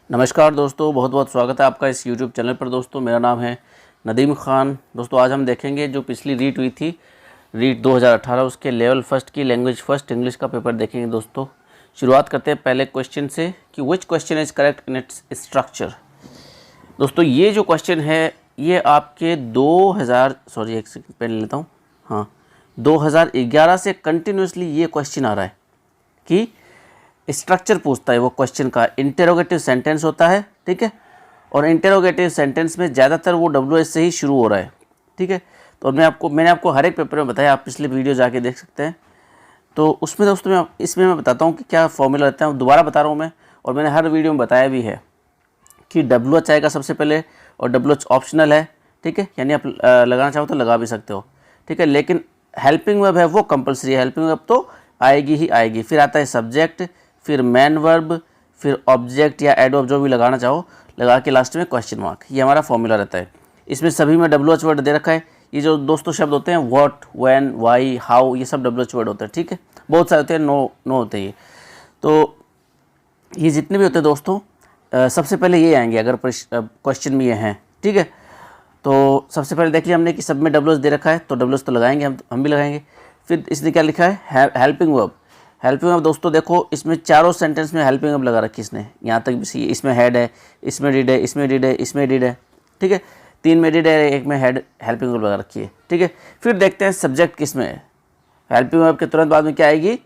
नमस्कार दोस्तों, बहुत बहुत स्वागत है आपका इस YouTube चैनल पर। दोस्तों मेरा नाम है नदीम खान। दोस्तों आज हम देखेंगे जो पिछली रीट हुई थी, रीट 2018, उसके लेवल फर्स्ट की लैंग्वेज फर्स्ट इंग्लिश का पेपर देखेंगे। दोस्तों शुरुआत करते हैं पहले क्वेश्चन से कि which question is correct in its structure. दोस्तों ये जो क्वेश्चन है ये आपके 2011 से कंटिन्यूसली ये क्वेश्चन आ रहा है कि स्ट्रक्चर पूछता है वो क्वेश्चन का। इंटेरोगेटिव सेंटेंस होता है, ठीक है, और इंटेरोगेटिव सेंटेंस में ज़्यादातर वो WH से ही शुरू हो रहा है, ठीक है। तो मैंने आपको हर एक पेपर में बताया, आप पिछले वीडियो जाके देख सकते हैं। तो उसमें दोस्तों इसमें मैं बताता हूँ कि क्या फॉर्मूला रहता है, दोबारा बता रहा हूँ मैं, और मैंने हर वीडियो में बताया भी है कि WH आएगा सबसे पहले, और WH ऑप्शनल है, ठीक है, यानी आप लगाना चाहो तो लगा भी सकते हो, ठीक है। लेकिन हेल्पिंग वर्ब है वो कंपलसरी है, हेल्पिंग वर्ब तो आएगी ही आएगी। फिर आता है सब्जेक्ट, फिर मैन वर्ब, फिर ऑब्जेक्ट या एडवर्ब जो भी लगाना चाहो लगा के लास्ट में क्वेश्चन मार्क। ये हमारा फॉर्मूला रहता है। इसमें सभी में WH वर्ड दे रखा है। ये जो दोस्तों शब्द होते हैं व्हाट, व्हेन, व्हाई, हाउ, ये सब WH वर्ड होते हैं, ठीक है। बहुत सारे होते हैं, नो होते हैं ये। तो ये जितने भी होते हैं दोस्तों सबसे पहले ये आएंगे अगर क्वेश्चन में ये हैं, ठीक है। तो सबसे पहले देख लिया हमने कि सब में WH दे रखा है, तो WH तो लगाएंगे, हम भी लगाएंगे। फिर इसने क्या लिखा है, हेल्पिंग वर्ब। हेल्पिंग वर्ब दोस्तों देखो इसमें चारों सेंटेंस में हेल्पिंग वर्ब लगा रखी इसने, यहाँ तक भी। इसमें हेड है, इसमें डिड है, इसमें डिड है, इसमें डिड है, ठीक है। 3 में डिड है, 1 में हेड, हेल्पिंग वर्ब लगा रखी है, ठीक है। फिर देखते हैं सब्जेक्ट किस में है। हेल्पिंग वर्ब के तुरंत बाद में क्या आएगी,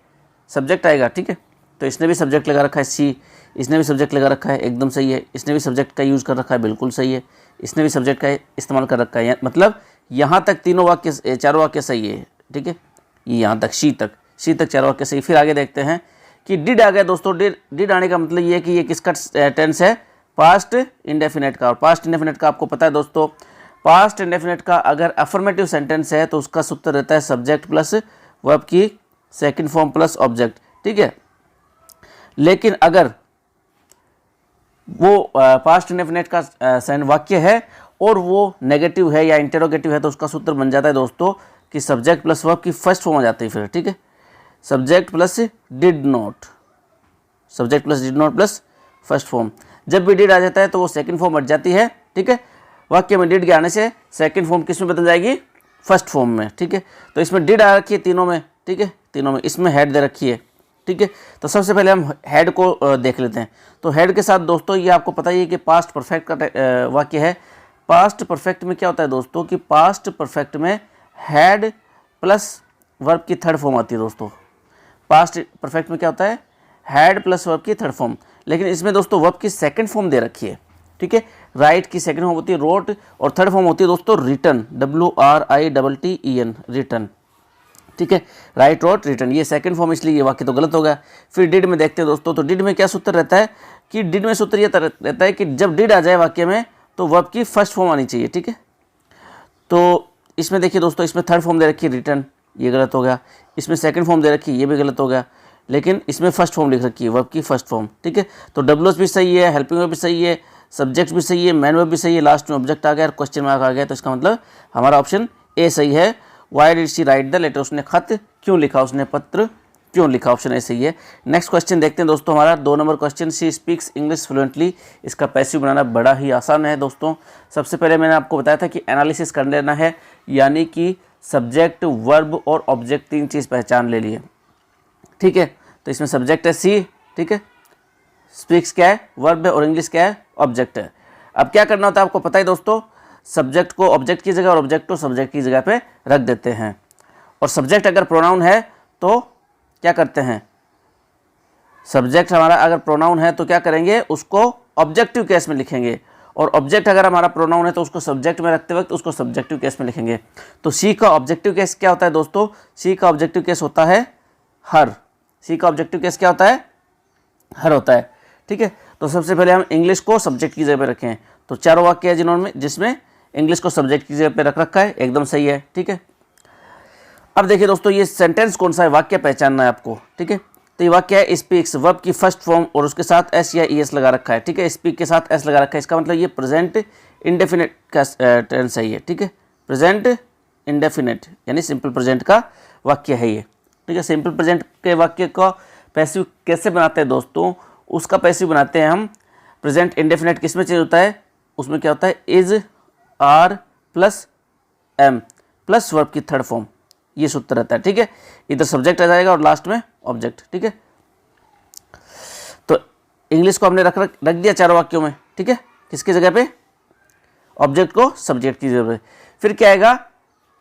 सब्जेक्ट आएगा, ठीक है। तो इसने भी सब्जेक्ट लगा रखा है, सी, इसने भी सब्जेक्ट लगा रखा है, एकदम सही है। इसने भी सब्जेक्ट का यूज़ कर रखा है, बिल्कुल सही है। इसने भी सब्जेक्ट का इस्तेमाल कर रखा है, मतलब यहाँ तक चारों वाक्य सही है, ठीक है। ये यहाँ तक सी तक चारों वाक्य सही। फिर आगे देखते हैं कि डिड आ गया दोस्तों। डिड आने का मतलब ये है कि ये किसका टेंस है, पास्ट इंडेफिनेट का। और पास्ट इंडेफिनेट का आपको पता है दोस्तों, पास्ट इंडेफिनेट का अगर अफर्मेटिव सेंटेंस है तो उसका सूत्र रहता है सब्जेक्ट प्लस वर्ब की सेकंड फॉर्म प्लस ऑब्जेक्ट, ठीक है। लेकिन अगर वो पास्ट इंडेफिनेट का वाक्य है और वो नेगेटिव है या इंटेरोगेटिव है तो उसका सूत्र बन जाता है दोस्तों कि सब्जेक्ट प्लस वर्ब की फर्स्ट फॉर्म आ जाती है फिर, ठीक है। Subject plus did not, subject plus did not plus first form. जब भी डिड आ जाता है तो वो सेकंड फॉर्म हट जाती है, ठीक है। वाक्य में डिड के आने से सेकंड फॉर्म किस में बदल जाएगी, फर्स्ट फॉर्म में, ठीक है। तो इसमें डिड आ रखी है तीनों में, ठीक है, तीनों में। इसमें हेड दे रखी है, ठीक है। तो सबसे पहले हम हेड को देख लेते हैं। तो हेड के साथ दोस्तों ये आपको पता ही है कि पास्ट परफेक्ट का वाक्य है। पास्ट परफेक्ट में क्या होता है दोस्तों कि पास्ट परफेक्ट में हेड प्लस वर्ब की थर्ड फॉर्म आती है दोस्तों। पास्ट परफेक्ट में क्या होता है, हैड प्लस वर्ब की थर्ड फॉर्म। लेकिन इसमें दोस्तों वर्ब की सेकंड फॉर्म दे रखी है, ठीक है। राइट की सेकंड फॉर्म होती है रोट, और थर्ड फॉर्म होती है दोस्तों रिटन, WRITTEN, रिटन, ठीक है। राइट, रोट, रिटन, ये सेकंड फॉर्म, इसलिए ये वाक्य तो गलत हो गया। फिर डिड में देखते हैं दोस्तों। तो डिड में क्या सूत्र रहता है कि डिड में सूत्र ये रहता है कि जब डिड आ जाए वाक्य में तो वर्ब की फर्स्ट फॉर्म आनी चाहिए, ठीक है। तो इसमें देखिए दोस्तों, इसमें थर्ड फॉर्म दे रखी है रिटन, ये गलत हो गया। इसमें सेकंड फॉर्म दे रखी है, ये भी गलत हो गया। लेकिन इसमें फर्स्ट फॉर्म लिख रखी है, वर्ब की फर्स्ट फॉर्म, ठीक है। तो WH भी सही है, हेल्पिंग वर्ब भी सही है, सब्जेक्ट भी सही है, मैन वर्ब भी सही है, लास्ट में ऑब्जेक्ट आ गया और क्वेश्चन मार्क आ गया। तो इसका मतलब हमारा ऑप्शन ए सही है। Why did she write the letter, उसने खत क्यों लिखा, उसने पत्र क्यों लिखा, ऑप्शन ए सही है। नेक्स्ट क्वेश्चन देखते हैं दोस्तों, हमारा 2 number question, she speaks English fluently. इसका पैसिव बनाना बड़ा ही आसान है दोस्तों। सबसे पहले मैंने आपको बताया था कि एनालिसिस कर लेना है, यानी कि सब्जेक्ट, वर्ब और ऑब्जेक्ट 3 चीज़ पहचान ले लिए, ठीक है। तो इसमें सब्जेक्ट है सी, ठीक है, स्पीक्स क्या है, वर्ब है, और इंग्लिश क्या है, ऑब्जेक्ट है। अब क्या करना होता है आपको पता है दोस्तों, सब्जेक्ट को ऑब्जेक्ट की जगह और ऑब्जेक्ट को सब्जेक्ट की जगह पे रख देते हैं। और सब्जेक्ट अगर प्रोनाउन है तो क्या करते हैं, सब्जेक्ट हमारा अगर प्रोनाउन है तो क्या करेंगे, उसको ऑब्जेक्टिव केस में लिखेंगे। और ऑब्जेक्ट अगर हमारा प्रोनाउन है तो उसको सब्जेक्ट में रखते वक्त उसको सब्जेक्टिव केस में लिखेंगे। तो सी का ऑब्जेक्टिव केस क्या होता है दोस्तों, सी का ऑब्जेक्टिव केस होता है हर। सी का ऑब्जेक्टिव केस क्या होता है, हर होता है, ठीक है। तो सबसे पहले हम इंग्लिश को सब्जेक्ट की जगह पे रखें। तो चारों वाक्य है जिसमें इंग्लिश को सब्जेक्ट की जगह पे रख रखा है, एकदम सही है, ठीक है। अब देखिए दोस्तों, ये सेंटेंस कौन सा है, वाक्य पहचानना है आपको, ठीक है। तो ये वाक्य है स्पीक्स, वर्ब की फर्स्ट फॉर्म और उसके साथ एस या ES लगा रखा है, ठीक है। स्पीक के साथ एस लगा रखा है, इसका मतलब ये प्रेजेंट इंडेफिनेट का टेंस है ये, ठीक है। प्रेजेंट इंडेफिनेट यानी सिंपल प्रेजेंट का वाक्य है ये, ठीक है। सिंपल प्रेजेंट के वाक्य का पैसिव कैसे बनाते हैं दोस्तों, उसका पैसिव बनाते हैं हम प्रेजेंट इंडेफिनेट किस में चेंज होता है, उसमें क्या होता है, is, are plus m plus verb की थर्ड फॉर्म, ये सूत्र रहता है। ठीक है, इधर सब्जेक्ट आ जाएगा और लास्ट में ऑब्जेक्ट। ठीक है, तो इंग्लिश को हमने रख दिया चारों वाक्यों में। ठीक है, किसकी जगह पे, ऑब्जेक्ट को सब्जेक्ट की जगह पे। फिर क्या आएगा,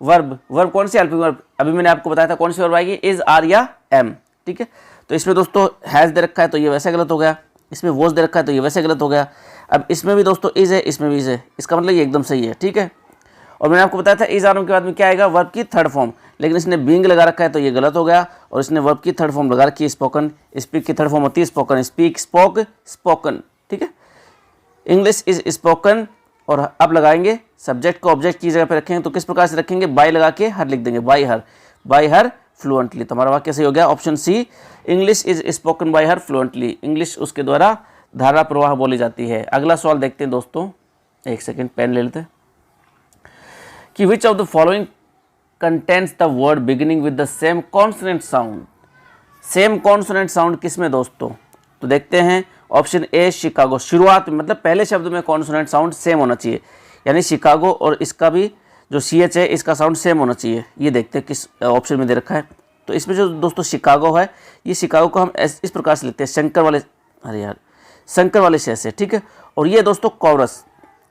वर्ब। वर्ब कौन सी, हेल्पिंग वर्ब, अभी मैंने आपको बताया था कौन सी वर्ब आएगी, इज, आर या एम। ठीक है, तो इसमें दोस्तों हैज दे रखा है तो ये वैसे गलत हो गया, इसमें वॉज दे रखा है तो ये वैसे गलत हो गया। अब इसमें भी दोस्तों इज है, इसमें भी इज है, इसका मतलब ये एकदम सही है। ठीक है, और मैंने आपको बताया था इज आर के बाद में क्या आएगा, वर्ब की थर्ड फॉर्म, लेकिन इसने बीइंग लगा रखा है तो ये गलत हो गया, और इसने वर्ब की थर्ड फॉर्म लगा रखी है स्पोकन। स्पीक की थर्ड फॉर्म होती है स्पोकन, स्पीक, स्पोक, स्पोकन। ठीक है, इंग्लिश इज स्पोकन, और अब लगाएंगे सब्जेक्ट को ऑब्जेक्ट की जगह पे रखेंगे तो किस प्रकार से रखेंगे, बाय लगा के हर लिख देंगे, बाय हर फ्लुएंटली। तो हमारा वाक्य सही हो गया option c, English is spoken by her fluently, English उसके द्वारा धारा प्रवाह बोली जाती है। अगला सवाल देखते हैं दोस्तों, एक सेकेंड पेन ले लेते हैं, कि which of the following contents the word beginning with the same consonant sound. Same consonant sound किसमें दोस्तों, तो देखते हैं ऑप्शन ए शिकागो, शुरुआत में मतलब पहले शब्द में कॉन्सोनेंट साउंड सेम होना चाहिए, यानी शिकागो और इसका भी जो CH है इसका साउंड सेम होना चाहिए। ये देखते हैं किस ऑप्शन में दे रखा है। तो इसमें जो दोस्तों शिकागो है, ये शिकागो को हम इस प्रकार से लिखते हैं, शंकर वाले, अरे यार शंकर वाले से ऐसे। ठीक है, और ये दोस्तों कोरस।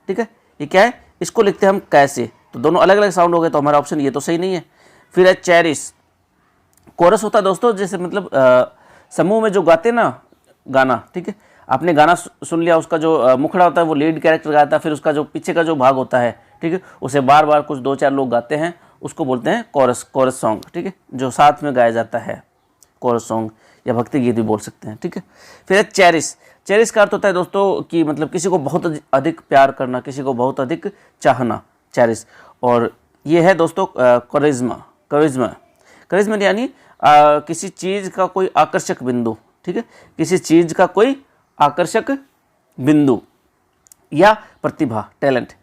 ठीक है, ये क्या है, इसको लिखते हैं हम कैसे, तो दोनों अलग अलग साउंड हो गए, तो हमारा ऑप्शन ये तो सही नहीं है। फिर है चेरिस, कोरस होता है दोस्तों जैसे मतलब समूह में जो गाते हैं ना गाना। ठीक है, आपने गाना सुन लिया, उसका जो मुखड़ा होता है वो लीड कैरेक्टर गाता है, फिर उसका जो पीछे का जो भाग होता है, ठीक है, उसे बार बार कुछ 2-4 लोग गाते हैं, उसको बोलते हैं कोरस, कोरस सॉन्ग। ठीक है, जो साथ में गाया जाता है, कोरस सॉन्ग या भक्ति गीत भी बोल सकते हैं। ठीक है, फिर है चेरिस, चेरिस का अर्थ होता है दोस्तों कि मतलब किसी को बहुत अधिक प्यार करना, किसी को बहुत अधिक चाहना, चेरिस। और ये है दोस्तों करिश्मा, करिश्मा, करिश्मा यानी किसी चीज़ का कोई आकर्षक बिंदु। ठीक है, किसी चीज़ का कोई आकर्षक बिंदु या प्रतिभा, टैलेंट,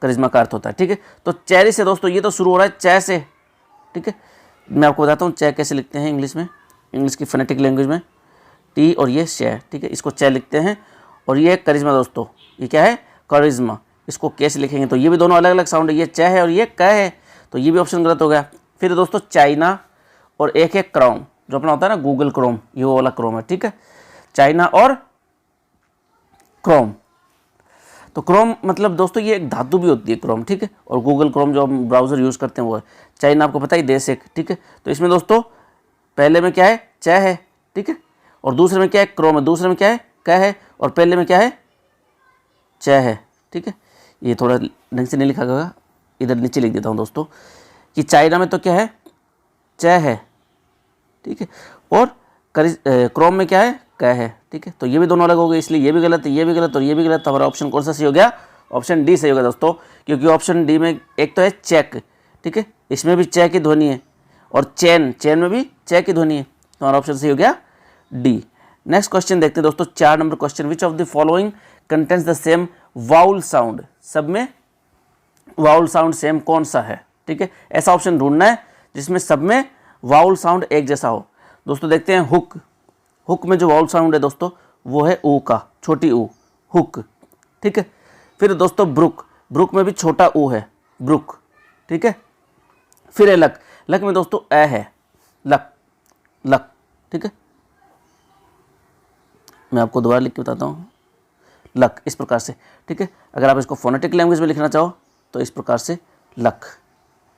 करिश्मा का अर्थ होता है। ठीक है, तो चेरिस से दोस्तों ये तो शुरू हो रहा है चे से। ठीक है, मैं आपको बताता हूँ चे कैसे लिखते हैं इंग्लिश में, इंग्लिश की फोनेटिक लैंग्वेज में, टी और ये शे। ठीक है, इसको चे लिखते हैं, और ये करिश्मा दोस्तों, ये क्या है, करिश्मा, इसको कैसे लिखेंगे, तो ये भी दोनों अलग अलग साउंड है, ये चे है और ये क है, तो ये भी ऑप्शन गलत हो गया। फिर दोस्तों चाइना, और एक है क्रोम, जो अपना होता है ना गूगल क्रोम, ये वो वाला क्रोम है। ठीक है, चाइना और क्रोम, तो क्रोम मतलब दोस्तों ये एक धातु भी होती है क्रोम। ठीक है, और गूगल क्रोम जो हम ब्राउज़र यूज़ करते हैं वो है। चाइना आपको पता ही देश एक। ठीक है, तो इसमें दोस्तों पहले में क्या है, च है। ठीक है, और दूसरे में क्या है, क्रोम है, दूसरे में क्या है, क है, और पहले में क्या है, च है। ठीक है, ये थोड़ा ढंग से नहीं लिखा गया, इधर नीचे लिख देता हूँ दोस्तों, कि चाइना में तो क्या है, च है। ठीक है, और क्रोम में क्या है, क है। ठीक है, तो ये भी दोनों अलग हो गए, इसलिए ये भी गलत है, ये भी गलत और ये भी गलत। तो हमारा ऑप्शन कौन सा सही हो गया, ऑप्शन डी सही हो गया दोस्तों, क्योंकि ऑप्शन डी में एक तो है चेक। ठीक है, इसमें भी चे की ध्वनि है, और चैन, चैन में भी चे की ध्वनि है, तो हमारा ऑप्शन सही हो गया डी। नेक्स्ट क्वेश्चन देखते हैं दोस्तों, 4 number question, which of the following contents the same vowel sound, सब में वाउल साउंड सेम कौन सा है। ठीक है, ऐसा ऑप्शन ढूंढना है जिसमें सब में वाउल साउंड एक जैसा हो। दोस्तों देखते हैं हुक, हुक में जो वाउल साउंड है दोस्तों वो है ऊ का, छोटी ऊ, हुक। ठीक है, फिर दोस्तों ब्रुक, ब्रुक में भी छोटा ऊ है, ब्रुक। ठीक है, फिर है लक, लक में दोस्तों ए है, लक, लक। ठीक है, मैं आपको दोबारा लिख के बताता हूँ, लक, इस प्रकार से। ठीक है, अगर आप इसको फोनेटिक लैंग्वेज में लिखना चाहो तो इस प्रकार से लक।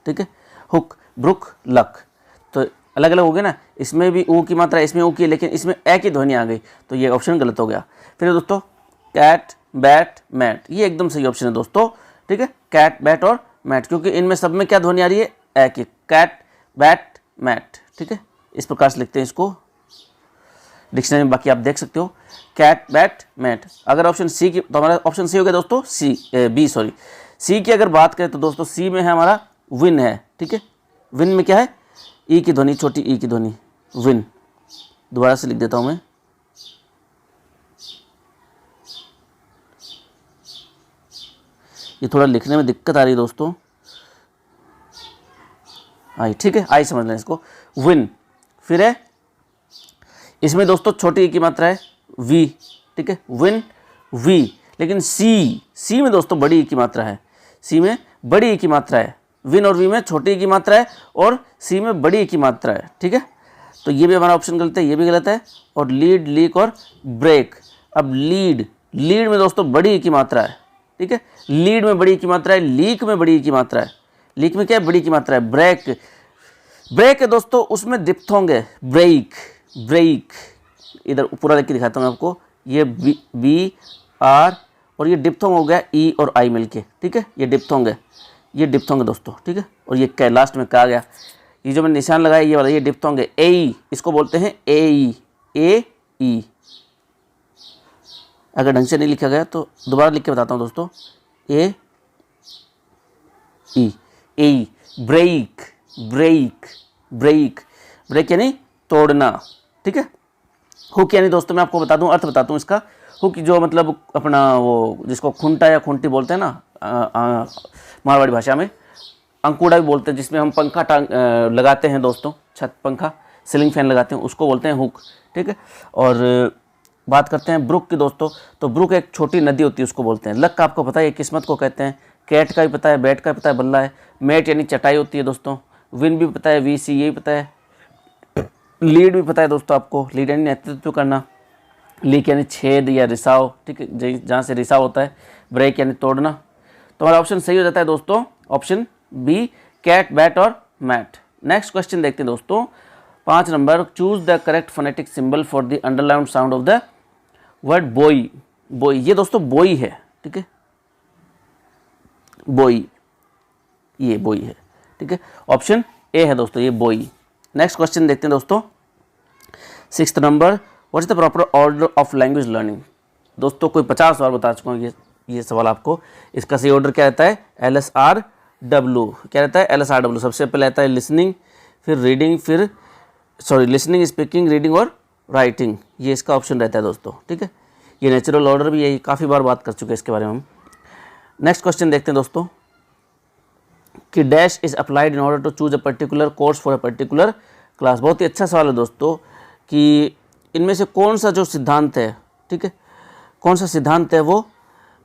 ठीक है, हुक, ब्रुक, लक, तो अलग अलग हो गए ना, इसमें भी ऊ की मात्रा, इसमें ऊ की, लेकिन इसमें ए की ध्वनि आ गई, तो ये ऑप्शन गलत हो गया। फिर दोस्तों कैट, बैट, मैट, ये एकदम सही ऑप्शन है दोस्तों। ठीक है, कैट, बैट और मैट, क्योंकि इनमें सब में क्या ध्वनि आ रही है, ए की, कैट, बैट, मैट। ठीक है, इस प्रकार से लिखते हैं इसको डिक्शनरी में, बाकी आप देख सकते हो, कैट, बैट, मैट। अगर ऑप्शन सी की, तो हमारा ऑप्शन सी हो गया दोस्तों, बी सॉरी, सी की अगर बात करें तो दोस्तों सी में है हमारा विन है। ठीक है, विन में क्या है, ई की ध्वनि, छोटी ई की ध्वनि, विन। दोबारा से लिख देता हूं मैं, ये थोड़ा लिखने में दिक्कत आ रही है दोस्तों, आई। ठीक है, आई समझ लें इसको, विन। फिर है इसमें दोस्तों छोटी ई की मात्रा है वी। ठीक है, विन, वी, लेकिन सी में दोस्तों बड़ी ई की मात्रा है, सी में बड़ी ई की मात्रा है, विन और वी में छोटी ई की मात्रा है और सी में बड़ी ई की मात्रा है, ठीक है। तो ये भी हमारा ऑप्शन गलत है, ये भी गलत है। और लीड, लीक और ब्रेक। अब लीड में दोस्तों बड़ी ई की मात्रा है, ठीक है, लीड में बड़ी ई की मात्रा है, लीक में बड़ी ई की मात्रा है, लीक में क्या है, बड़ी की मात्रा है। ब्रेक है दोस्तों, उसमें डिप्थोंग है, ब्रेक। इधर पूरा लिख के दिखाता हूँ आपको, ये बी आर और ये डिप्थोंग हो गया ई और आई मिलके, ठीक है, ये डिप्थोंग है, ये डिप्थोंग है दोस्तों, ठीक है। और ये क्या लास्ट में कहा गया, ये जो मैंने निशान लगाया ये वाला, ये डिप्थोंग है, ए, इसको बोलते हैं ए ई। अगर ढंग से नहीं लिखा गया तो दोबारा लिख के बताता हूँ दोस्तों, ए ई, ब्रेक यानी तोड़ना, ठीक है। हुक यानी दोस्तों मैं आपको बता दूं, अर्थ बताता हूँ इसका। हुक जो मतलब अपना वो जिसको खुंटा या खुंटी बोलते हैं ना मारवाड़ी भाषा में, अंकुड़ा भी बोलते हैं, जिसमें हम पंखा लगाते हैं दोस्तों, छत पंखा, सीलिंग फैन लगाते हैं, उसको बोलते हैं हुक, ठीक है। और बात करते हैं ब्रुक की दोस्तों, तो ब्रुक एक छोटी नदी होती है, उसको बोलते हैं लक। का आपको पता है, किस्मत को कहते हैं। कैट का भी पता है, बैट का भी पता है, बल्ला है। मेट यानी चटाई होती है दोस्तों। विन भी पता है, वी सी ये भी पता है। लीड भी पता है दोस्तों आपको, लीड यानी नेतृत्व करना। लीक यानी छेद या रिसाव, ठीक है, जहाँ से रिसाव होता है। ब्रेक यानी तोड़ना। तो हमारा ऑप्शन सही हो जाता है दोस्तों, ऑप्शन बी, कैट, बैट और मैट। नेक्स्ट क्वेश्चन देखते हैं दोस्तों, 5 number, choose the correct phonetic symbol for the underlined sound of the word boy. ये दोस्तों बॉय है, ठीक है, बॉय, ये बॉय है, ठीक है, ऑप्शन ए है दोस्तों, ये बॉय। नेक्स्ट क्वेश्चन देखते हैं दोस्तों, 6th number, what is the proper order of language learning. दोस्तों कोई 50 बार बता चुका हूँ ये सवाल आपको। इसका सही ऑर्डर क्या रहता है, LSRW। क्या रहता है, LSRW। सबसे पहले आता है लिसनिंग, फिर रीडिंग, लिसनिंग, स्पीकिंग, रीडिंग और राइटिंग। ये इसका ऑप्शन रहता है दोस्तों, ठीक है। ये नेचुरल ऑर्डर भी है, काफ़ी बार बात कर चुके हैं इसके बारे में हम। नेक्स्ट क्वेश्चन देखते हैं दोस्तों, कि dash is applied in order to choose a particular course for a particular class. बहुत ही अच्छा सवाल है दोस्तों, कि इनमें से कौन सा जो सिद्धांत है, ठीक है, कौन सा सिद्धांत है वो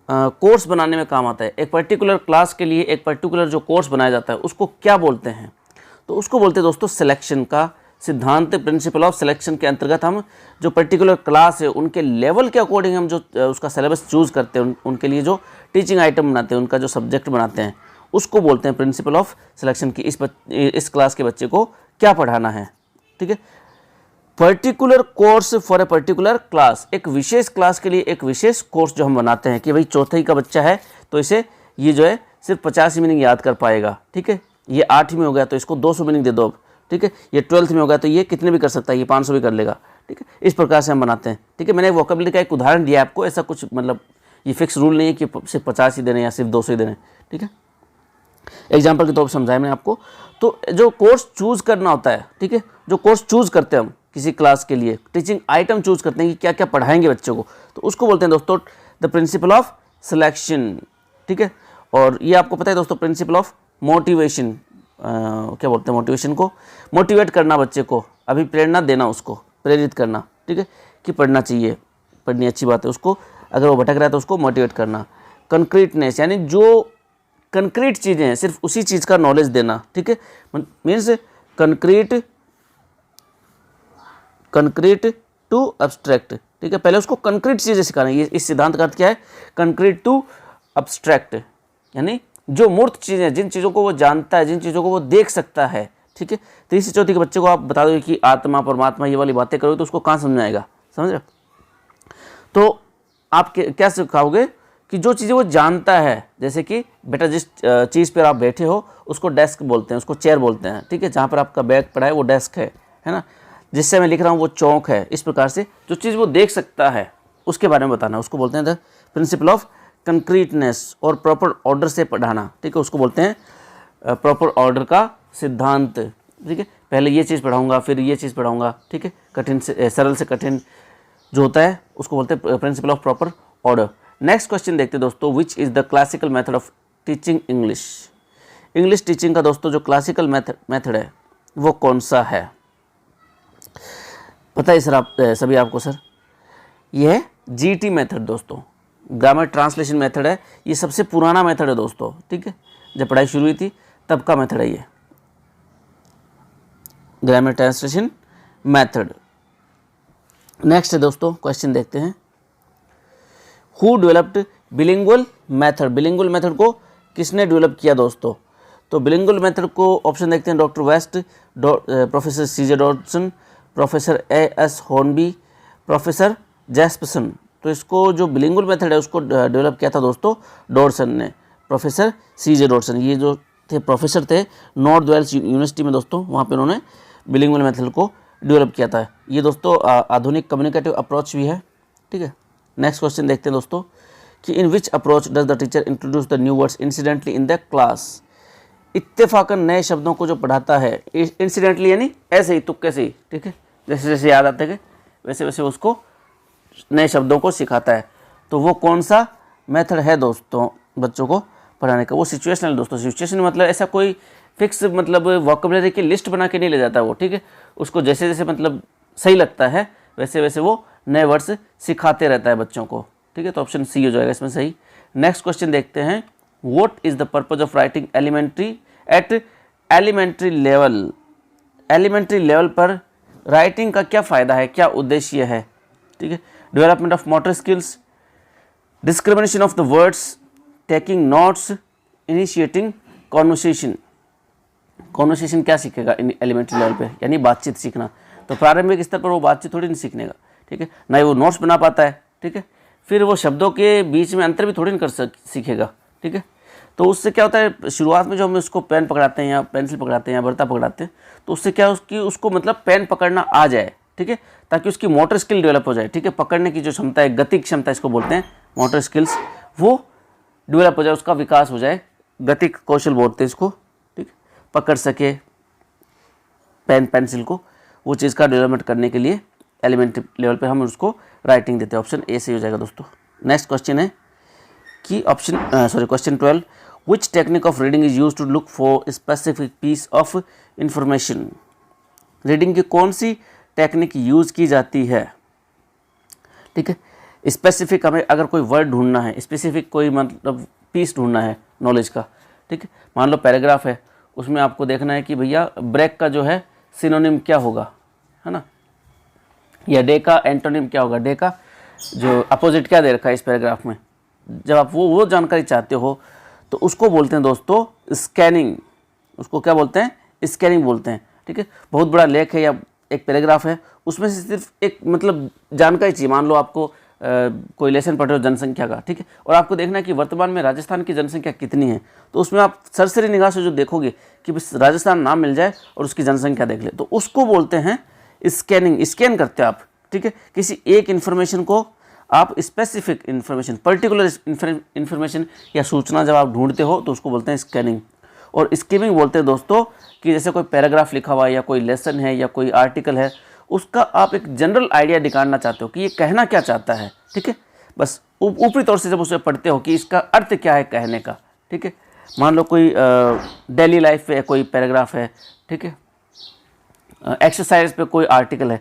कोर्स बनाने में काम आता है। एक पर्टिकुलर क्लास के लिए एक पर्टिकुलर जो कोर्स बनाया जाता है उसको क्या बोलते हैं, तो उसको बोलते हैं दोस्तों सिलेक्शन का सिद्धांत। प्रिंसिपल ऑफ सिलेक्शन के अंतर्गत हम जो पर्टिकुलर क्लास है उनके लेवल के अकॉर्डिंग हम जो उसका सिलेबस चूज़ करते हैं, उनके लिए जो टीचिंग आइटम बनाते हैं, उनका जो सब्जेक्ट बनाते हैं, उसको बोलते हैं प्रिंसिपल ऑफ सिलेक्शन की। इस क्लास के बच्चे को क्या पढ़ाना है, ठीक है। Particular course for a particular class, एक विशेष क्लास के लिए एक विशेष कोर्स जो हम बनाते हैं, कि भाई चौथी का बच्चा है तो इसे ये जो है सिर्फ 50 मीनिंग याद कर पाएगा, ठीक है। ये 8वीं में हो गया तो इसको 200 मीनिंग दे दो अब, ठीक है। ये 12th में हो गया तो ये कितने भी कर सकता है, ये 500 भी कर लेगा, ठीक है। इस प्रकार से हम बनाते हैं, ठीक है। मैंने वोकेबलरी का एक उदाहरण दिया आपको, ऐसा कुछ मतलब ये फिक्स रूल नहीं है कि सिर्फ 50 ही देने या सिर्फ 200 ही देने, ठीक है। एग्जाम्पल के तौर पर समझाया मैंने आपको। तो जो कोर्स चूज़ करना होता है, ठीक है, जो कोर्स चूज़ करते हैं हम किसी क्लास के लिए, टीचिंग आइटम चूज़ करते हैं कि क्या क्या पढ़ाएंगे बच्चों को, तो उसको बोलते हैं दोस्तों द प्रिंसिपल ऑफ सिलेक्शन, ठीक है। और ये आपको पता है दोस्तों प्रिंसिपल ऑफ मोटिवेशन, क्या बोलते हैं मोटिवेशन को, मोटिवेट करना बच्चे को, अभी प्रेरणा देना, उसको प्रेरित करना, ठीक है, कि पढ़ना चाहिए, पढ़नी अच्छी बात है, उसको अगर वो भटक रहा है तो उसको मोटिवेट करना। कंक्रीटनेस यानी जो कंक्रीट चीज़ें हैं सिर्फ उसी चीज़ का नॉलेज देना, ठीक है, मीन्स कंक्रीट टू अब्स्ट्रैक्ट, ठीक है। पहले उसको कंक्रीट चीज़ें सिखाना, ये इस सिद्धांत का अर्थ क्या है, कंक्रीट टू अब्स्ट्रैक्ट, यानी जो मूर्त चीज़ें, जिन चीज़ों को वो जानता है, जिन चीज़ों को वो देख सकता है, ठीक है। 3 से 4 के बच्चे को आप बता दो कि आत्मा परमात्मा ये वाली बातें करोगे तो उसको कहाँ समझ में आएगा, समझ रहे हो। तो आप क्या सिखाओगे कि जो चीज़ें वो जानता है, जैसे कि बेटा जिस चीज़ पर आप बैठे हो उसको डेस्क बोलते हैं, उसको चेयर बोलते हैं, ठीक है। जहाँ पर आपका बैग पड़ा है वो डेस्क है ना। जिससे मैं लिख रहा हूँ वो चौक है। इस प्रकार से जो चीज़ वो देख सकता है उसके बारे में बताना, उसको बोलते हैं द प्रिंसिपल ऑफ कंक्रीटनेस। और प्रॉपर ऑर्डर से पढ़ाना, ठीक है, उसको बोलते हैं प्रॉपर ऑर्डर का सिद्धांत, ठीक है। पहले ये चीज़ पढ़ाऊँगा, फिर ये चीज़ पढ़ाऊँगा, ठीक है। कठिन से सरल से कठिन जो होता है उसको बोलते हैं principle of proper order. Next question देखते हैं दोस्तों, which is the classical method of teaching English. English teaching का दोस्तों जो क्लासिकल मेथड है वो कौन सा है, पता है सर आप सभी आपको सर, ये है GT मेथड दोस्तों, ग्रामर ट्रांसलेशन मेथड है, ये सबसे पुराना मेथड है दोस्तों, ठीक है, जब पढ़ाई शुरू हुई थी तब का मेथड है ये ग्रामर ट्रांसलेशन मेथड। नेक्स्ट है दोस्तों, क्वेश्चन देखते हैं, हु डेवलप्ड बिलिंगुअल मेथड, बिलिंगुअल मेथड को किसने डेवलप किया दोस्तों? तो बिलिंगुअल मेथड को ऑप्शन देखते हैं, डॉक्टर वेस्ट, प्रोफेसर सीजे डॉडसन, प्रोफेसर एएस हॉर्नबी, प्रोफेसर जैस्पसन। तो इसको जो बिलिंगुअल मेथड है उसको डेवलप किया था दोस्तों डॉडसन ने, प्रोफेसर सीजे डॉडसन। ये जो थे प्रोफेसर थे नॉर्थ वेल्स यूनिवर्सिटी में दोस्तों, वहाँ पे उन्होंने बिलिंगुअल मेथड को डेवलप किया था। ये दोस्तों आधुनिक कम्युनिकेटिव अप्रोच भी है, ठीक है। नेक्स्ट क्वेश्चन देखते हैं दोस्तों कि in which approach does the teacher introduce the new words incidentally in the class. इत्तेफाकन नए शब्दों को जो पढ़ाता है, इंसिडेंटली यानी ऐसे ही, तुक्के से ही, ठीक है, जैसे जैसे याद आते हैं वैसे वैसे उसको नए शब्दों को सिखाता है। तो वो कौन सा मेथड है दोस्तों बच्चों को पढ़ाने का? वो सिचुएशनल दोस्तों। सिचुएशन मतलब ऐसा कोई फिक्स मतलब वोकैबुलरी की लिस्ट बना के नहीं ले जाता वो, ठीक है, उसको जैसे जैसे मतलब सही लगता है वैसे वैसे वो नए वर्ड्स सिखाते रहता है बच्चों को, ठीक है। तो ऑप्शन सी हो जाएगा इसमें सही। नेक्स्ट क्वेश्चन देखते हैं, what is the purpose of writing elementary at elementary level. Elementary level पर राइटिंग का क्या फ़ायदा है, क्या उद्देश्य है, ठीक है। Development of motor skills, discrimination of the words, taking notes, initiating conversation. Conversation क्या सीखेगा एलिमेंट्री लेवल पे, यानी बातचीत सीखना। तो प्रारंभिक स्तर पर वो बातचीत थोड़ी नहीं सीखनेगा, ठीक है, ना ही वो नोट्स बना पाता है, ठीक है। फिर वो शब्दों के बीच में अंतर भी थोड़ी नहीं कर सीखेगा, ठीक है। तो उससे क्या होता है, शुरुआत में जो हम उसको पेन पकड़ाते हैं या पेंसिल पकड़ाते हैं या बर्ता पकड़ाते हैं, तो उससे क्या उसको मतलब पेन पकड़ना आ जाए, ठीक है, ताकि उसकी मोटर स्किल डेवलप हो जाए, ठीक है। पकड़ने की जो क्षमता है, गति क्षमता इसको बोलते हैं मोटर स्किल्स, वो डेवलप हो जाए, उसका विकास हो जाए, गतिक कौशल बोलते हैं इसको, ठीक है। पकड़ सके पेन पेंसिल को, वो चीज़ का डेवलपमेंट करने के लिए एलिमेंट्री लेवल पे हम उसको राइटिंग देते हैं। ऑप्शन ए सही हो जाएगा दोस्तों। नेक्स्ट क्वेश्चन है कि question 12, which technique of reading is use to look for specific piece of information. Reading की कौन सी टेक्निक यूज़ की जाती है, ठीक है। स्पेसिफिक हमें अगर कोई वर्ड ढूंढना है, स्पेसिफिक कोई मतलब पीस ढूंढना है नॉलेज का, ठीक है। मान लो पैराग्राफ है, उसमें आपको देखना है कि भैया ब्रेक का जो है सिनोनिम क्या होगा, है ना, या डे का एंटोनिम क्या होगा, डे का जो अपोजिट क्या दे रखा है इस पैराग्राफ में। जब आप वो जानकारी चाहते हो तो उसको बोलते हैं दोस्तों स्कैनिंग। उसको क्या बोलते हैं? स्कैनिंग बोलते हैं, ठीक है। बहुत बड़ा लेख है या एक पैराग्राफ है, उसमें से सिर्फ एक मतलब जानकारी चाहिए। मान लो आपको कोई लेसन पढ़ रहे हो जनसंख्या का, ठीक है, और आपको देखना है कि वर्तमान में राजस्थान की जनसंख्या कितनी है। तो उसमें आप सरसरी निगाह से जो देखोगे कि बस राजस्थान नाम मिल जाए और उसकी जनसंख्या देख ले, तो उसको बोलते हैं स्कैनिंग। स्कैन करते हो आप, ठीक है, किसी एक इन्फॉर्मेशन को आप स्पेसिफिक इन्फॉर्मेशन, पर्टिकुलर इन्फॉर्मेशन या सूचना जब आप ढूंढते हो तो उसको बोलते हैं स्कैनिंग। और स्किमिंग बोलते हैं दोस्तों कि जैसे कोई पैराग्राफ लिखा हुआ है या कोई लेसन है या कोई आर्टिकल है, उसका आप एक जनरल आइडिया निकालना चाहते हो कि ये कहना क्या चाहता है, ठीक है। बस ऊपरी तौर से जब उसे पढ़ते हो कि इसका अर्थ क्या है कहने का, ठीक है। मान लो कोई डेली लाइफ पे कोई पैराग्राफ है, ठीक है, एक्सरसाइज पे कोई आर्टिकल है,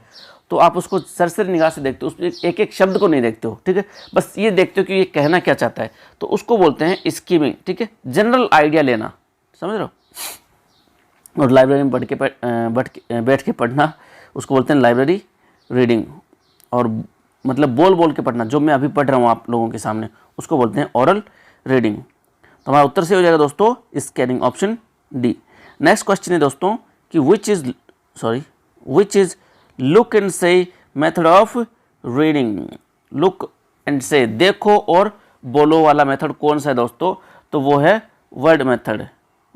तो आप उसको सरसरी निगाह से देखते हो, उसमें एक एक शब्द को नहीं देखते हो, ठीक है, बस ये देखते हो कि ये कहना क्या चाहता है, तो उसको बोलते हैं स्कीमिंग, ठीक है, जनरल आइडिया लेना, समझ रहे हो। और लाइब्रेरी में बैठ के पढ़ना, उसको बोलते हैं लाइब्रेरी रीडिंग। और मतलब बोल बोल के पढ़ना, जो मैं अभी पढ़ रहा हूँ आप लोगों के सामने, उसको बोलते हैं ओरल रीडिंग। तो हमारा उत्तर से हो जाएगा दोस्तों scanning, option D. Next question है दोस्तों कि विच इज लुक एंड से method of reading. Look and से, देखो और बोलो वाला मेथड कौन सा है दोस्तों? तो वो है वर्ड मेथड।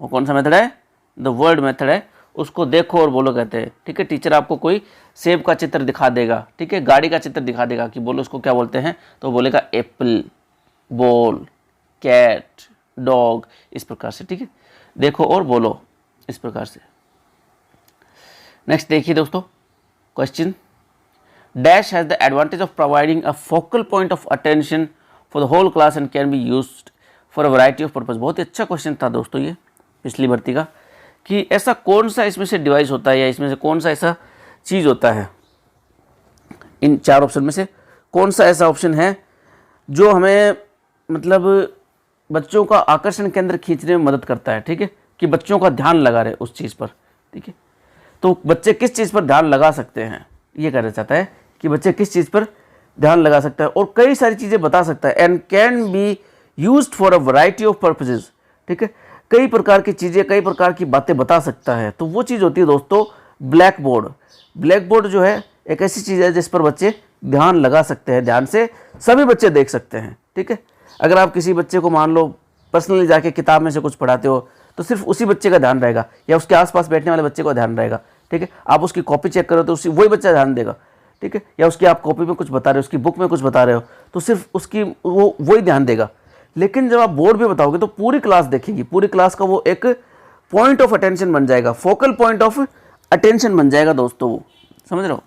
वो कौन सा मेथड है? द वर्ड मेथड है, उसको देखो और बोलो कहते हैं, ठीक है। टीचर आपको कोई सेब का चित्र दिखा देगा, ठीक है, गाड़ी का चित्र दिखा देगा कि बोलो उसको क्या बोलते हैं, तो बोलेगा एप्पल, बॉल, कैट, डॉग, इस प्रकार से, ठीक है। देखो और बोलो इस प्रकार से। नेक्स्ट देखिए दोस्तों question, dash has the advantage of providing a focal point of attention for the whole class and can be used for a variety of purpose. बहुत ही अच्छा क्वेश्चन था दोस्तों ये पिछली भर्ती का, कि ऐसा कौन सा इसमें से डिवाइस होता है या इसमें से कौन सा ऐसा चीज़ होता है, इन चार ऑप्शन में से कौन सा ऐसा ऑप्शन है जो हमें मतलब बच्चों का आकर्षण केंद्र खींचने में मदद करता है, ठीक है, कि बच्चों का ध्यान लगा रहे उस चीज़ पर, ठीक है। तो बच्चे किस चीज़ पर ध्यान लगा सकते हैं, ये कहना चाहता है कि बच्चे किस चीज़ पर ध्यान लगा सकता है और कई सारी चीज़ें बता सकता है। And can be used for a variety of purposes, ठीक है, कई प्रकार की चीज़ें, कई प्रकार की बातें बता सकता है। तो वो चीज़ होती है दोस्तों ब्लैक बोर्ड। ब्लैक बोर्ड जो है एक ऐसी चीज़ है जिस पर बच्चे ध्यान लगा सकते हैं, ध्यान से सभी बच्चे देख सकते हैं, ठीक है। अगर आप किसी बच्चे को मान लो पर्सनली जाके किताब में से कुछ पढ़ाते हो तो सिर्फ उसी बच्चे का ध्यान रहेगा या उसके आसपास बैठने वाले बच्चे का ध्यान रहेगा, ठीक है। आप उसकी कॉपी चेक करो तो उसी वही बच्चा ध्यान देगा, ठीक है, या उसकी आप कॉपी में कुछ बता रहे हो, उसकी बुक में कुछ बता रहे हो तो सिर्फ उसकी वो वही ध्यान देगा। लेकिन जब आप बोर्ड पे बताओगे तो पूरी क्लास देखेगी, पूरी क्लास का वो एक पॉइंट ऑफ अटेंशन बन जाएगा, फोकल पॉइंट ऑफ अटेंशन बन जाएगा दोस्तों, वो समझ रहे हो।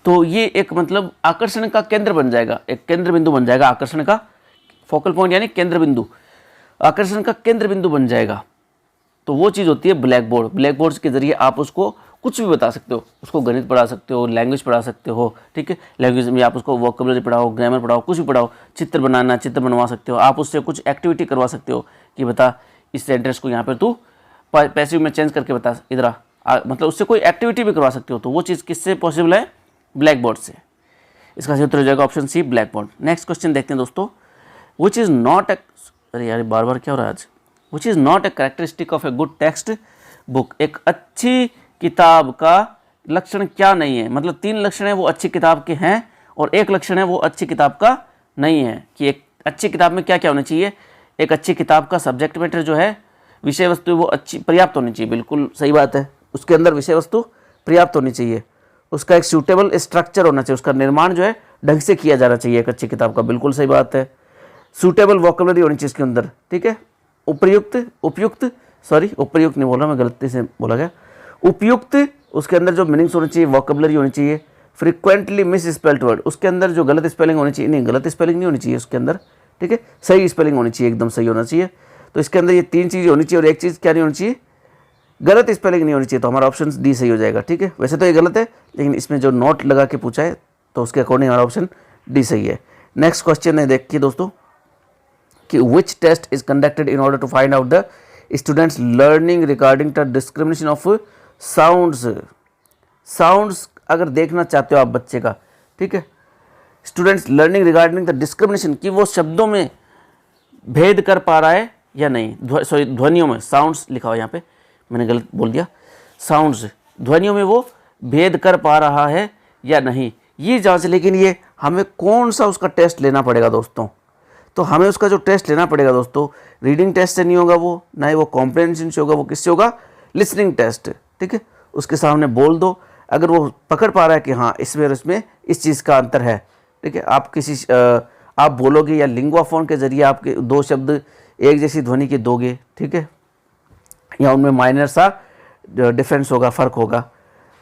तो ये एक मतलब आकर्षण का केंद्र बन जाएगा, एक केंद्र बिंदु बन जाएगा, आकर्षण का फोकल पॉइंट यानी केंद्र बिंदु, आकर्षण का केंद्र बिंदु बन जाएगा। तो वो चीज़ होती है ब्लैक बोर्ड। ब्लैक बोर्ड के जरिए आप उसको कुछ भी बता सकते हो, उसको गणित पढ़ा सकते हो, लैंग्वेज पढ़ा सकते हो, ठीक है, लैंग्वेज में आप उसको वोकैबुलरी पढ़ाओ, ग्रामर पढ़ाओ, कुछ भी पढ़ाओ, चित्र बनाना, चित्र बनवा सकते हो, आप उससे कुछ एक्टिविटी करवा सकते हो कि बता इस सेंटेंस को यहाँ पर तू पैसिव में चेंज करके बता, इधर मतलब उससे कोई एक्टिविटी भी करवा सकते हो। तो वो चीज़ किससे पॉसिबल है, ब्लैक बोर्ड से। इसका सही उत्तर हो जाएगा option C, black board. Next question देखते हैं दोस्तों, विच इज़ नॉट ए, अरे यार बार बार क्या हो रहा है आज, which is not a characteristic of a good text book. एक अच्छी किताब का लक्षण क्या नहीं है, मतलब 3 लक्षण है वो अच्छी किताब के हैं और एक लक्षण है वो अच्छी किताब का नहीं है। कि एक अच्छी किताब में क्या क्या होना चाहिए, एक अच्छी किताब का सब्जेक्ट मैटर जो है, विषय वस्तु वो अच्छी पर्याप्त होनी चाहिए, बिल्कुल सही बात है, उसके अंदर विषय वस्तु पर्याप्त होनी चाहिए, उसका एक सूटेबल स्ट्रक्चर होना चाहिए, उसका निर्माण जो है ढंग से किया जाना चाहिए एक अच्छी किताब का, बिल्कुल सही बात है। सूटेबल वोकैबुलरी होनी चाहिए इसके अंदर, ठीक है, उपयुक्त नहीं बोला मैं, गलती से बोला गया, उपयुक्त, उसके अंदर जो मीनिंग्स होनी चाहिए, वोकैबुलरी होनी चाहिए। फ्रीक्वेंटली मिस स्पेल्ड वर्ड, उसके अंदर जो गलत स्पेलिंग होनी चाहिए, नहीं गलत स्पेलिंग नहीं होनी चाहिए उसके अंदर, ठीक है, सही स्पेलिंग होनी चाहिए, एकदम सही होना चाहिए। तो इसके अंदर ये 3 चीज़ें होनी चाहिए और एक चीज़ क्या नहीं होनी चाहिए, गलत स्पेलिंग नहीं होनी चाहिए। तो हमारा ऑप्शन डी सही हो जाएगा, ठीक है। वैसे तो ये गलत है लेकिन इसमें जो नोट लगा के पूछा है तो उसके अकॉर्डिंग हमारा ऑप्शन डी सही है। नेक्स्ट क्वेश्चन है, देखिए दोस्तों कि which test is conducted in order to find out the students learning regarding the discrimination of sounds. Sounds अगर देखना चाहते हो आप बच्चे का, ठीक है, students learning regarding the discrimination, कि वो शब्दों में भेद कर पा रहा है या नहीं, ध्वनियों में, साउंड्स लिखा हुआ यहाँ पे, मैंने गलत बोल दिया, साउंड्स, ध्वनियों में वो भेद कर पा रहा है या नहीं, ये जांच। लेकिन ये हमें कौन सा उसका टेस्ट लेना पड़ेगा दोस्तों, तो हमें उसका जो टेस्ट लेना पड़ेगा दोस्तों, रीडिंग टेस्ट से नहीं होगा वो, ना ही वो कॉम्प्रहेंशन से होगा, वो किससे होगा, लिसनिंग टेस्ट, ठीक है। उसके सामने बोल दो, अगर वो पकड़ पा रहा है कि हाँ इसमें और इसमें इस चीज़ का अंतर है, ठीक है, आप आप बोलोगे या लिंगुआ फोन के जरिए आपके 2 शब्द एक जैसी ध्वनि के दोगे, ठीक है, या उनमें माइनर सा डिफरेंस होगा, फ़र्क होगा,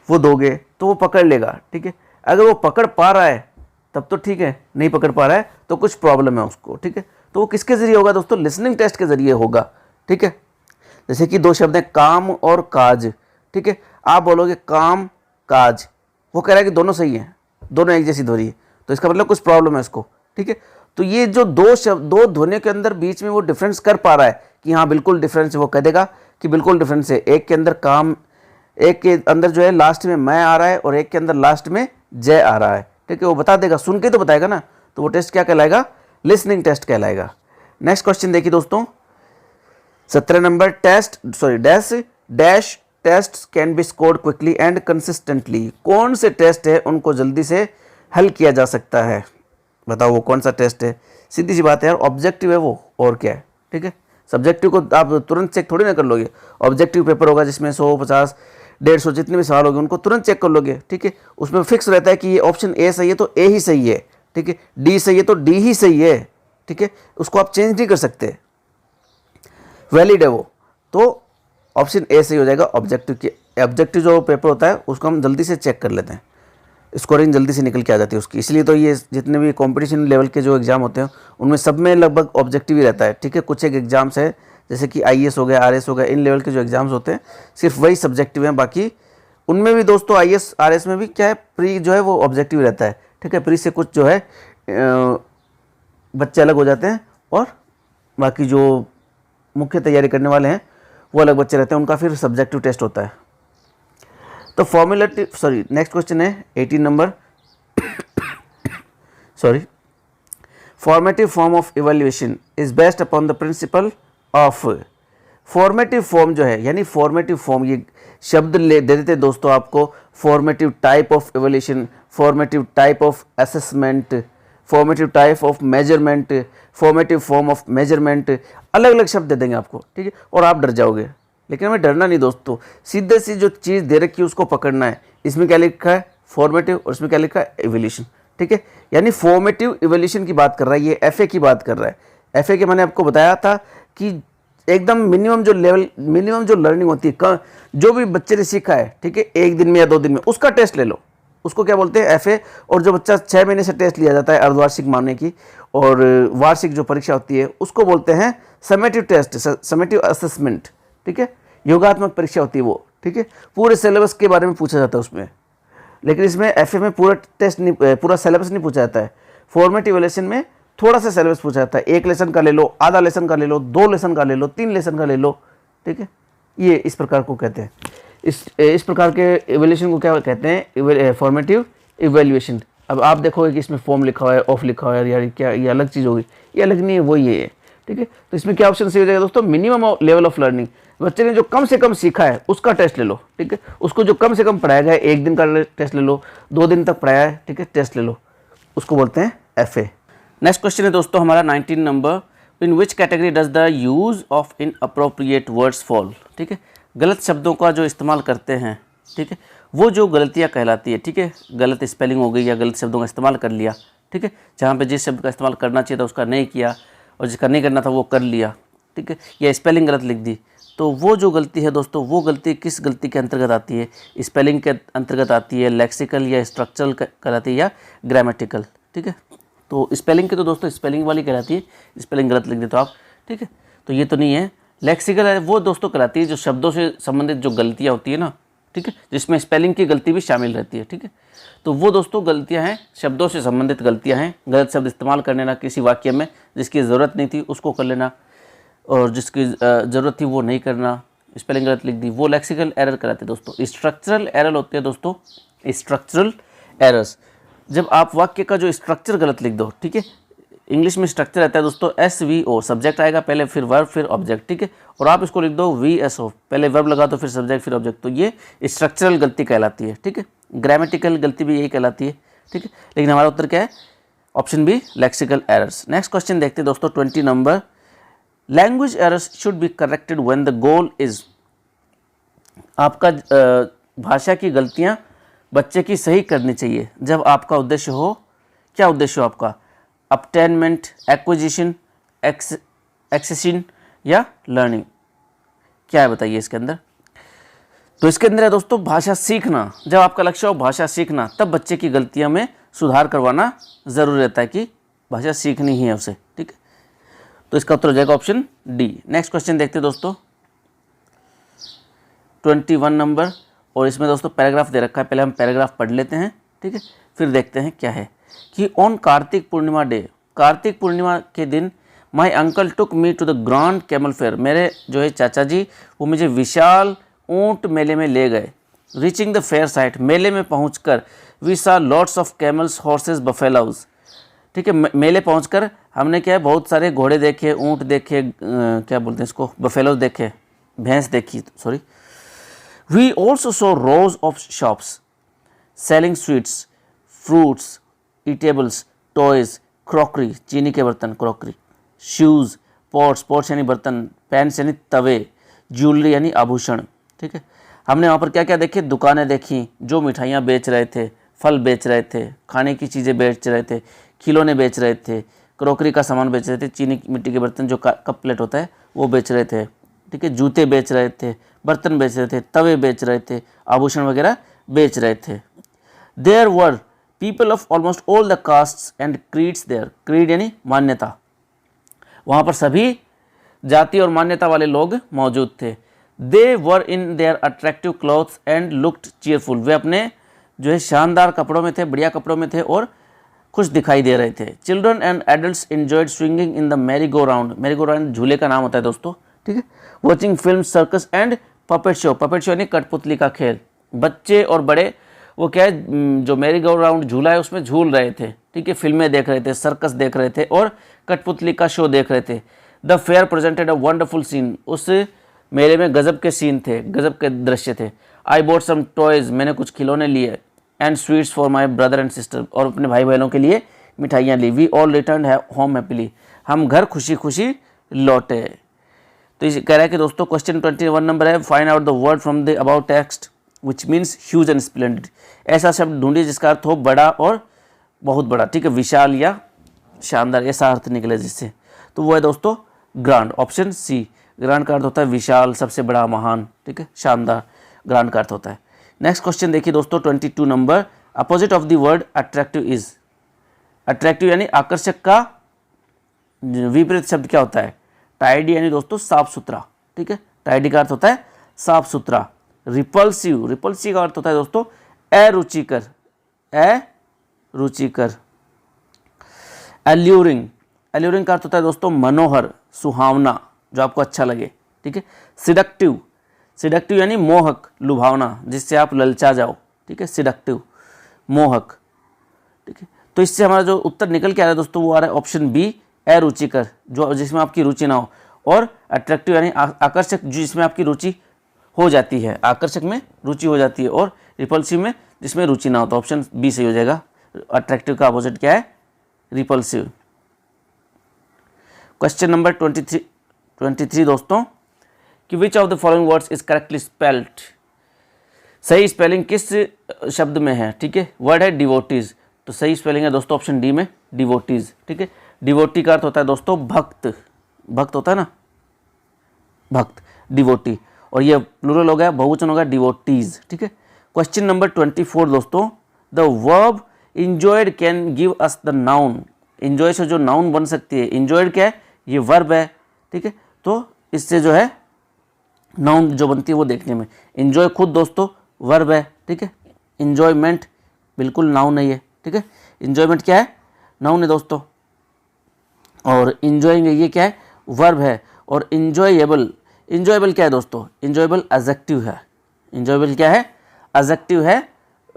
वो दोगे तो वो पकड़ लेगा, ठीक है। अगर वो पकड़ पा रहा है तब तो ठीक है, नहीं पकड़ पा रहा है तो कुछ प्रॉब्लम है उसको, ठीक है। तो वो किसके ज़रिए होगा दोस्तों, लिसनिंग टेस्ट के ज़रिए होगा, ठीक है। जैसे कि 2 शब्द हैं काम और काज, ठीक है, आप बोलोगे काम काज, वो कह रहा है कि दोनों सही हैं, दोनों एक जैसी ध्वनि है, तो इसका मतलब कुछ प्रॉब्लम है उसको, ठीक है। तो ये जो 2 शब्द 2 ध्वनियों के अंदर बीच में वो डिफरेंस कर पा रहा है कि हाँ बिल्कुल डिफरेंस है, वो कह देगा कि बिल्कुल डिफरेंस है। एक के अंदर काम, एक के अंदर जो है लास्ट में मैं आ रहा है और एक के अंदर लास्ट में जय आ रहा है, ठीक है, वो बता देगा, सुन के तो बताएगा ना, तो वो टेस्ट क्या कहलाएगा, लिसनिंग टेस्ट कहलाएगा। नेक्स्ट क्वेश्चन देखिए दोस्तों, 17 number, dash test can be scored quickly and consistently. कौन से टेस्ट है उनको जल्दी से हल किया जा सकता है, बताओ वो कौन सा टेस्ट है। सीधी सी बात है यार, ऑब्जेक्टिव है वो, और क्या है, ठीक है। सब्जेक्टिव को आप तुरंत चेक थोड़ी ना कर लोगे, ऑब्जेक्टिव पेपर होगा जिसमें 100, 50, 150 जितने भी सवाल होंगे उनको तुरंत चेक कर लोगे, ठीक है। उसमें फिक्स रहता है कि ये ऑप्शन ए सही है तो ए ही सही है, ठीक है, डी सही है तो डी ही सही है, ठीक है, उसको आप चेंज नहीं कर सकते, वैलिड है वो। तो ऑप्शन ए सही हो जाएगा ऑब्जेक्टिव के। ऑब्जेक्टिव जो पेपर होता है उसको हम जल्दी से चेक कर लेते हैं, स्कोरिंग जल्दी से निकल के आ जाती है उसकी, इसलिए तो ये जितने भी कंपटीशन लेवल के जो एग्जाम होते हैं उनमें सब में लगभग ऑब्जेक्टिव ही रहता है, ठीक है। कुछ एक एग्जाम्स है जैसे कि आईएएस हो गया, आरएस हो गया, इन लेवल के जो एग्जाम्स होते हैं सिर्फ वही सब्जेक्टिव हैं, बाकी उनमें भी दोस्तों आईएएस आरएस में भी क्या है, प्री जो है वो ऑब्जेक्टिव रहता है, ठीक है। प्री से कुछ जो है बच्चे अलग हो जाते हैं और बाकी जो मुख्य तैयारी करने वाले हैं वो अलग बच्चे रहते हैं, उनका फिर सब्जेक्टिव टेस्ट होता है। तो फॉर्मेटिव नेक्स्ट क्वेश्चन है 18 number formative form of evaluation is based upon the principle of. Formative form जो है, यानी फॉर्मेटिव फॉर्म, ये शब्द दे देते दोस्तों आपको, formative type of evaluation, formative type of assessment, formative type of measurement, formative form of measurement, अलग अलग शब्द दे देंगे आपको, ठीक है, और आप डर जाओगे। लेकिन हमें डरना नहीं दोस्तों, सीधे सी जो चीज़ दे रखी है उसको पकड़ना है। इसमें क्या लिखा है? फॉर्मेटिव, और इसमें क्या लिखा है? इवैल्यूएशन, ठीक है। यानी फॉर्मेटिव इवैल्यूएशन की बात कर रहा है, ये एफए की बात कर रहा है। एफए के मैंने आपको बताया था कि एकदम मिनिमम जो लर्निंग होती है, जो भी बच्चे ने सीखा है, ठीक है, 1 दिन में या 2 दिन में, उसका टेस्ट ले लो, उसको क्या बोलते हैं? एफए। और जो बच्चा 6 महीने से टेस्ट लिया जाता है अर्धवार्षिक मानने की और वार्षिक जो परीक्षा होती है उसको बोलते हैं समेटिव टेस्ट, समेटिव असेसमेंट, ठीक है, योगात्मक परीक्षा होती है वो, ठीक है। पूरे सिलेबस के बारे में पूछा जाता है उसमें, लेकिन इसमें एफए में पूरा टेस्ट नहीं, पूरा सिलेबस नहीं पूछा जाता है। फॉर्मेटिव इवैल्यूएशन में थोड़ा सा सिलेबस पूछा जाता है, 1 लेसन का ले लो, आधा लेसन का ले लो, 2 लेसन का ले लो, 3 लेसन का ले लो, ठीक है। ये इस प्रकार को कहते हैं, इस प्रकार के इवैल्यूएशन को क्या कहते हैं? Formative evaluation. अब आप देखोगे कि इसमें फॉर्म लिखा हुआ है, ऑफ लिखा हुआ है, यार क्या ये अलग चीज़ होगी? ये अलग नहीं है, वो ये है, ठीक है। तो इसमें क्या ऑप्शन सही हो जाएगा दोस्तों? मिनिमम लेवल ऑफ लर्निंग, बच्चे ने जो कम से कम सीखा है उसका टेस्ट ले लो, ठीक है। उसको जो कम से कम पढ़ाया गया है, 1 दिन का टेस्ट ले लो, 2 दिन तक पढ़ाया है, ठीक है, टेस्ट ले लो, उसको बोलते हैं एफए। नेक्स्ट क्वेश्चन है दोस्तों हमारा 19 number, in which category does the use of inappropriate words fall, ठीक है। गलत शब्दों का जो इस्तेमाल करते हैं, ठीक है, वो जो गलतियाँ कहलाती है, ठीक है। गलत स्पेलिंग हो गई या गलत शब्दों का इस्तेमाल कर लिया, ठीक है, जहाँ पे जिस शब्द का इस्तेमाल करना चाहिए था उसका नहीं किया और जिसका नहीं करना था वो कर लिया, ठीक है, या स्पेलिंग गलत लिख दी, तो वो जो गलती है दोस्तों, वो गलती किस गलती के अंतर्गत आती है? स्पेलिंग के अंतर्गत आती है, लेक्सिकल या स्ट्रक्चरल कहलाती है, या ग्रामेटिकल, ठीक है। तो स्पेलिंग के तो दोस्तों स्पेलिंग वाली कहलाती है, स्पेलिंग गलत लिख दे तो आप, ठीक है, तो ये तो नहीं है। लेक्सिकल है वो दोस्तों कहलाती है जो शब्दों से संबंधित जो गलतियाँ होती है ना, ठीक है, जिसमें स्पेलिंग की गलती भी शामिल रहती है, ठीक है। तो वो दोस्तों गलतियाँ हैं, शब्दों से संबंधित गलतियाँ हैं, गलत शब्द इस्तेमाल कर लेना किसी वाक्य में, जिसकी ज़रूरत नहीं थी उसको कर लेना, और जिसकी ज़रूरत थी वो नहीं करना, स्पेलिंग गलत लिख दी, वो लेक्सिकल एरर कहलाते हैं दोस्तों। स्ट्रक्चरल एरर होते हैं दोस्तों, स्ट्रक्चरल एरर्स, जब आप वाक्य का जो स्ट्रक्चर गलत लिख दो, ठीक है। इंग्लिश में स्ट्रक्चर रहता है दोस्तों SVO, सब्जेक्ट आएगा पहले, फिर वर्ब, फिर ऑब्जेक्ट, ठीक है, और आप इसको लिख दो VSO, पहले वर्ब लगा दो फिर सब्जेक्ट फिर ऑब्जेक्ट, तो ये स्ट्रक्चरल गलती कहलाती है, ठीक है। ग्रामेटिकल गलती भी यही कहलाती है, ठीक है, लेकिन हमारा उत्तर क्या है? Option B, lexical errors. Next question देखते हैं दोस्तों 20 number, language errors should be corrected when the goal is. आपका भाषा की गलतियाँ बच्चे की सही करनी चाहिए जब आपका उद्देश्य हो, क्या उद्देश्य हो आपका? अबटेनमेंट, एक्विजिशन, एक्सेशन या लर्निंग, क्या है बताइए इसके अंदर? तो इसके अंदर है दोस्तों भाषा सीखना, जब आपका लक्ष्य हो भाषा सीखना, तब बच्चे की गलतियां में सुधार करवाना जरूरी रहता है कि भाषा सीखनी ही है उसे, ठीक है। तो इसका उत्तर हो जाएगा ऑप्शन डी। नेक्स्ट क्वेश्चन देखते हैं दोस्तों 21 नंबर, और इसमें दोस्तों पैराग्राफ दे रखा है, पहले हम पैराग्राफ पढ़ लेते हैं, ठीक है, फिर देखते हैं क्या है कि ऑन कार्तिक पूर्णिमा डे, कार्तिक पूर्णिमा के दिन, my uncle took me to the grand camel fair, मेरे जो है चाचा जी वो मुझे विशाल ऊंट मेले में ले गए। रीचिंग द फेयर साइट, मेले में पहुंचकर, we saw lots of camels, horses, buffaloes, ठीक है, मेले पहुंचकर हमने क्या है बहुत सारे घोड़े देखे, ऊंट देखे, क्या बोलते हैं इसको, बफेलोज देखे, भैंस देखी, sorry. We also saw rows of shops selling sweets, fruits, eatables, toys, crockery, चीनी के बर्तन, क्रॉकरी, शूज़, पॉट्स, पॉट्स यानी बर्तन, पैंट्स यानी तवे, ज्वेलरी यानी आभूषण, ठीक है। हमने वहाँ पर क्या क्या देखे? दुकानें देखी जो मिठाइयाँ बेच रहे थे, फल बेच रहे थे, खाने की चीज़ें बेच रहे थे, खिलौने बेच रहे थे, क्रॉकरी का सामान बेच रहे थे, चीनी मिट्टी के बर्तन जो कप प्लेट होता है वो बेच रहे थे, ठीक है, जूते बेच रहे थे, बर्तन बेच रहे थे, तवे बेच रहे थे, आभूषण वगैरह बेच रहे थे। There were people of almost all the castes and creeds there, creed यानी मान्यता, वहाँ पर सभी जाति और मान्यता वाले लोग मौजूद थे। They were in their attractive clothes and looked cheerful, वे अपने जो है शानदार कपड़ों में थे, बढ़िया कपड़ों में थे और खुश दिखाई दे रहे थे। Children and adults enjoyed swinging in the merry go round, merry go round झूले का नाम होता है दोस्तों, ठीक है। Watching film, circus and puppet show, puppet show यानी कठपुतली का खेल। बच्चे और बड़े वो क्या है, जो मैरी गो राउंड झूला है उसमें झूल रहे थे, ठीक है, फिल्में देख रहे थे, सर्कस देख रहे थे और कठपुतली का शो देख रहे थे। The fair presented a wonderful scene, उस मेले में गजब के सीन थे, गजब के दृश्य थे। आई बॉट सम टॉयज, मैंने कुछ खिलौने लिए, and sweets for my brother and sister, और अपने भाई बहनों के लिए मिठाइयाँ ली। We all return home happily, हम घर खुशी खुशी लौटे। तो ये कह रहा है कि दोस्तों क्वेश्चन 21 नंबर है, find out the word from the about text which means huge and splendid, ऐसा शब्द ढूंढिए जिसका अर्थ हो बड़ा और बहुत बड़ा, ठीक है, विशाल या शानदार, ऐसा अर्थ निकले जिससे। तो वो है दोस्तों ग्रांड, ऑप्शन सी। ग्रांड का अर्थ होता है विशाल, सबसे बड़ा, महान, ठीक है, शानदार, ग्रांड का अर्थ होता है। नेक्स्ट क्वेश्चन देखिए दोस्तों 22 number, opposite of the word attractive is, attractive यानी आकर्षक का विपरीत शब्द क्या होता है? टाइडी यानी दोस्तों साफ सुथरा, ठीक है, टाइडी का अर्थ होता है साफ सुथरा। रिपल्सिव, रिपल्सिव का अर्थ होता है दोस्तों अरुचिकर, अरुचिकर। एल्यूरिंग, एल्यूरिंग का अर्थ होता है दोस्तों मनोहर, सुहावना, जो आपको अच्छा लगे, ठीक है। सिडक्टिव, सिडक्टिव यानी मोहक, लुभावना, जिससे आप ललचा जाओ, ठीक है, सिडक्टिव, मोहक, ठीक है। तो इससे हमारा जो उत्तर निकल के आ रहा है दोस्तों वो आ रहा है ऑप्शन बी, अरुचिकर, जो जिसमें आपकी रुचि ना हो, और अट्रैक्टिव यानी आकर्षक, जिसमें आपकी रुचि हो जाती है, आकर्षक में रुचि हो जाती है, और रिपल्सिव में जिसमें रुचि ना हो। तो ऑप्शन बी सही हो जाएगा। अट्रैक्टिव का अपोजिट क्या है? रिपल्सिव। क्वेश्चन नंबर 23 दोस्तों, कि which of the following words is correctly spelled, सही स्पेलिंग किस शब्द में है, ठीक है। वर्ड है डिवोटीज, तो सही स्पेलिंग है दोस्तों ऑप्शन डी में डिवोटीज, ठीक है। डिवोटी का अर्थ होता है दोस्तों भक्त, भक्त होता है ना, भक्त, डिवोटी, और ये प्लूरल हो गया, बहुवचन हो गया डिवोटीज, ठीक है। क्वेश्चन नंबर 24 दोस्तों, the verb enjoyed can give us the noun, enjoy से जो नाउन बन सकती है, इंजॉयड क्या है? ये वर्ब है, ठीक है। तो इससे जो है नाउन जो बनती है वो देखने में, इंजॉय खुद दोस्तों वर्ब है, ठीक है। इंजॉयमेंट बिल्कुल नाउन नहीं है, ठीक है। इंजॉयमेंट क्या है? नाउन है दोस्तों, और इंजॉइंग ये क्या है? वर्ब है। और इंजॉयबल, इंजॉयबल क्या है दोस्तों? इंजॉयबल एडजेक्टिव है, इंजॉयबल क्या है? एडजेक्टिव है,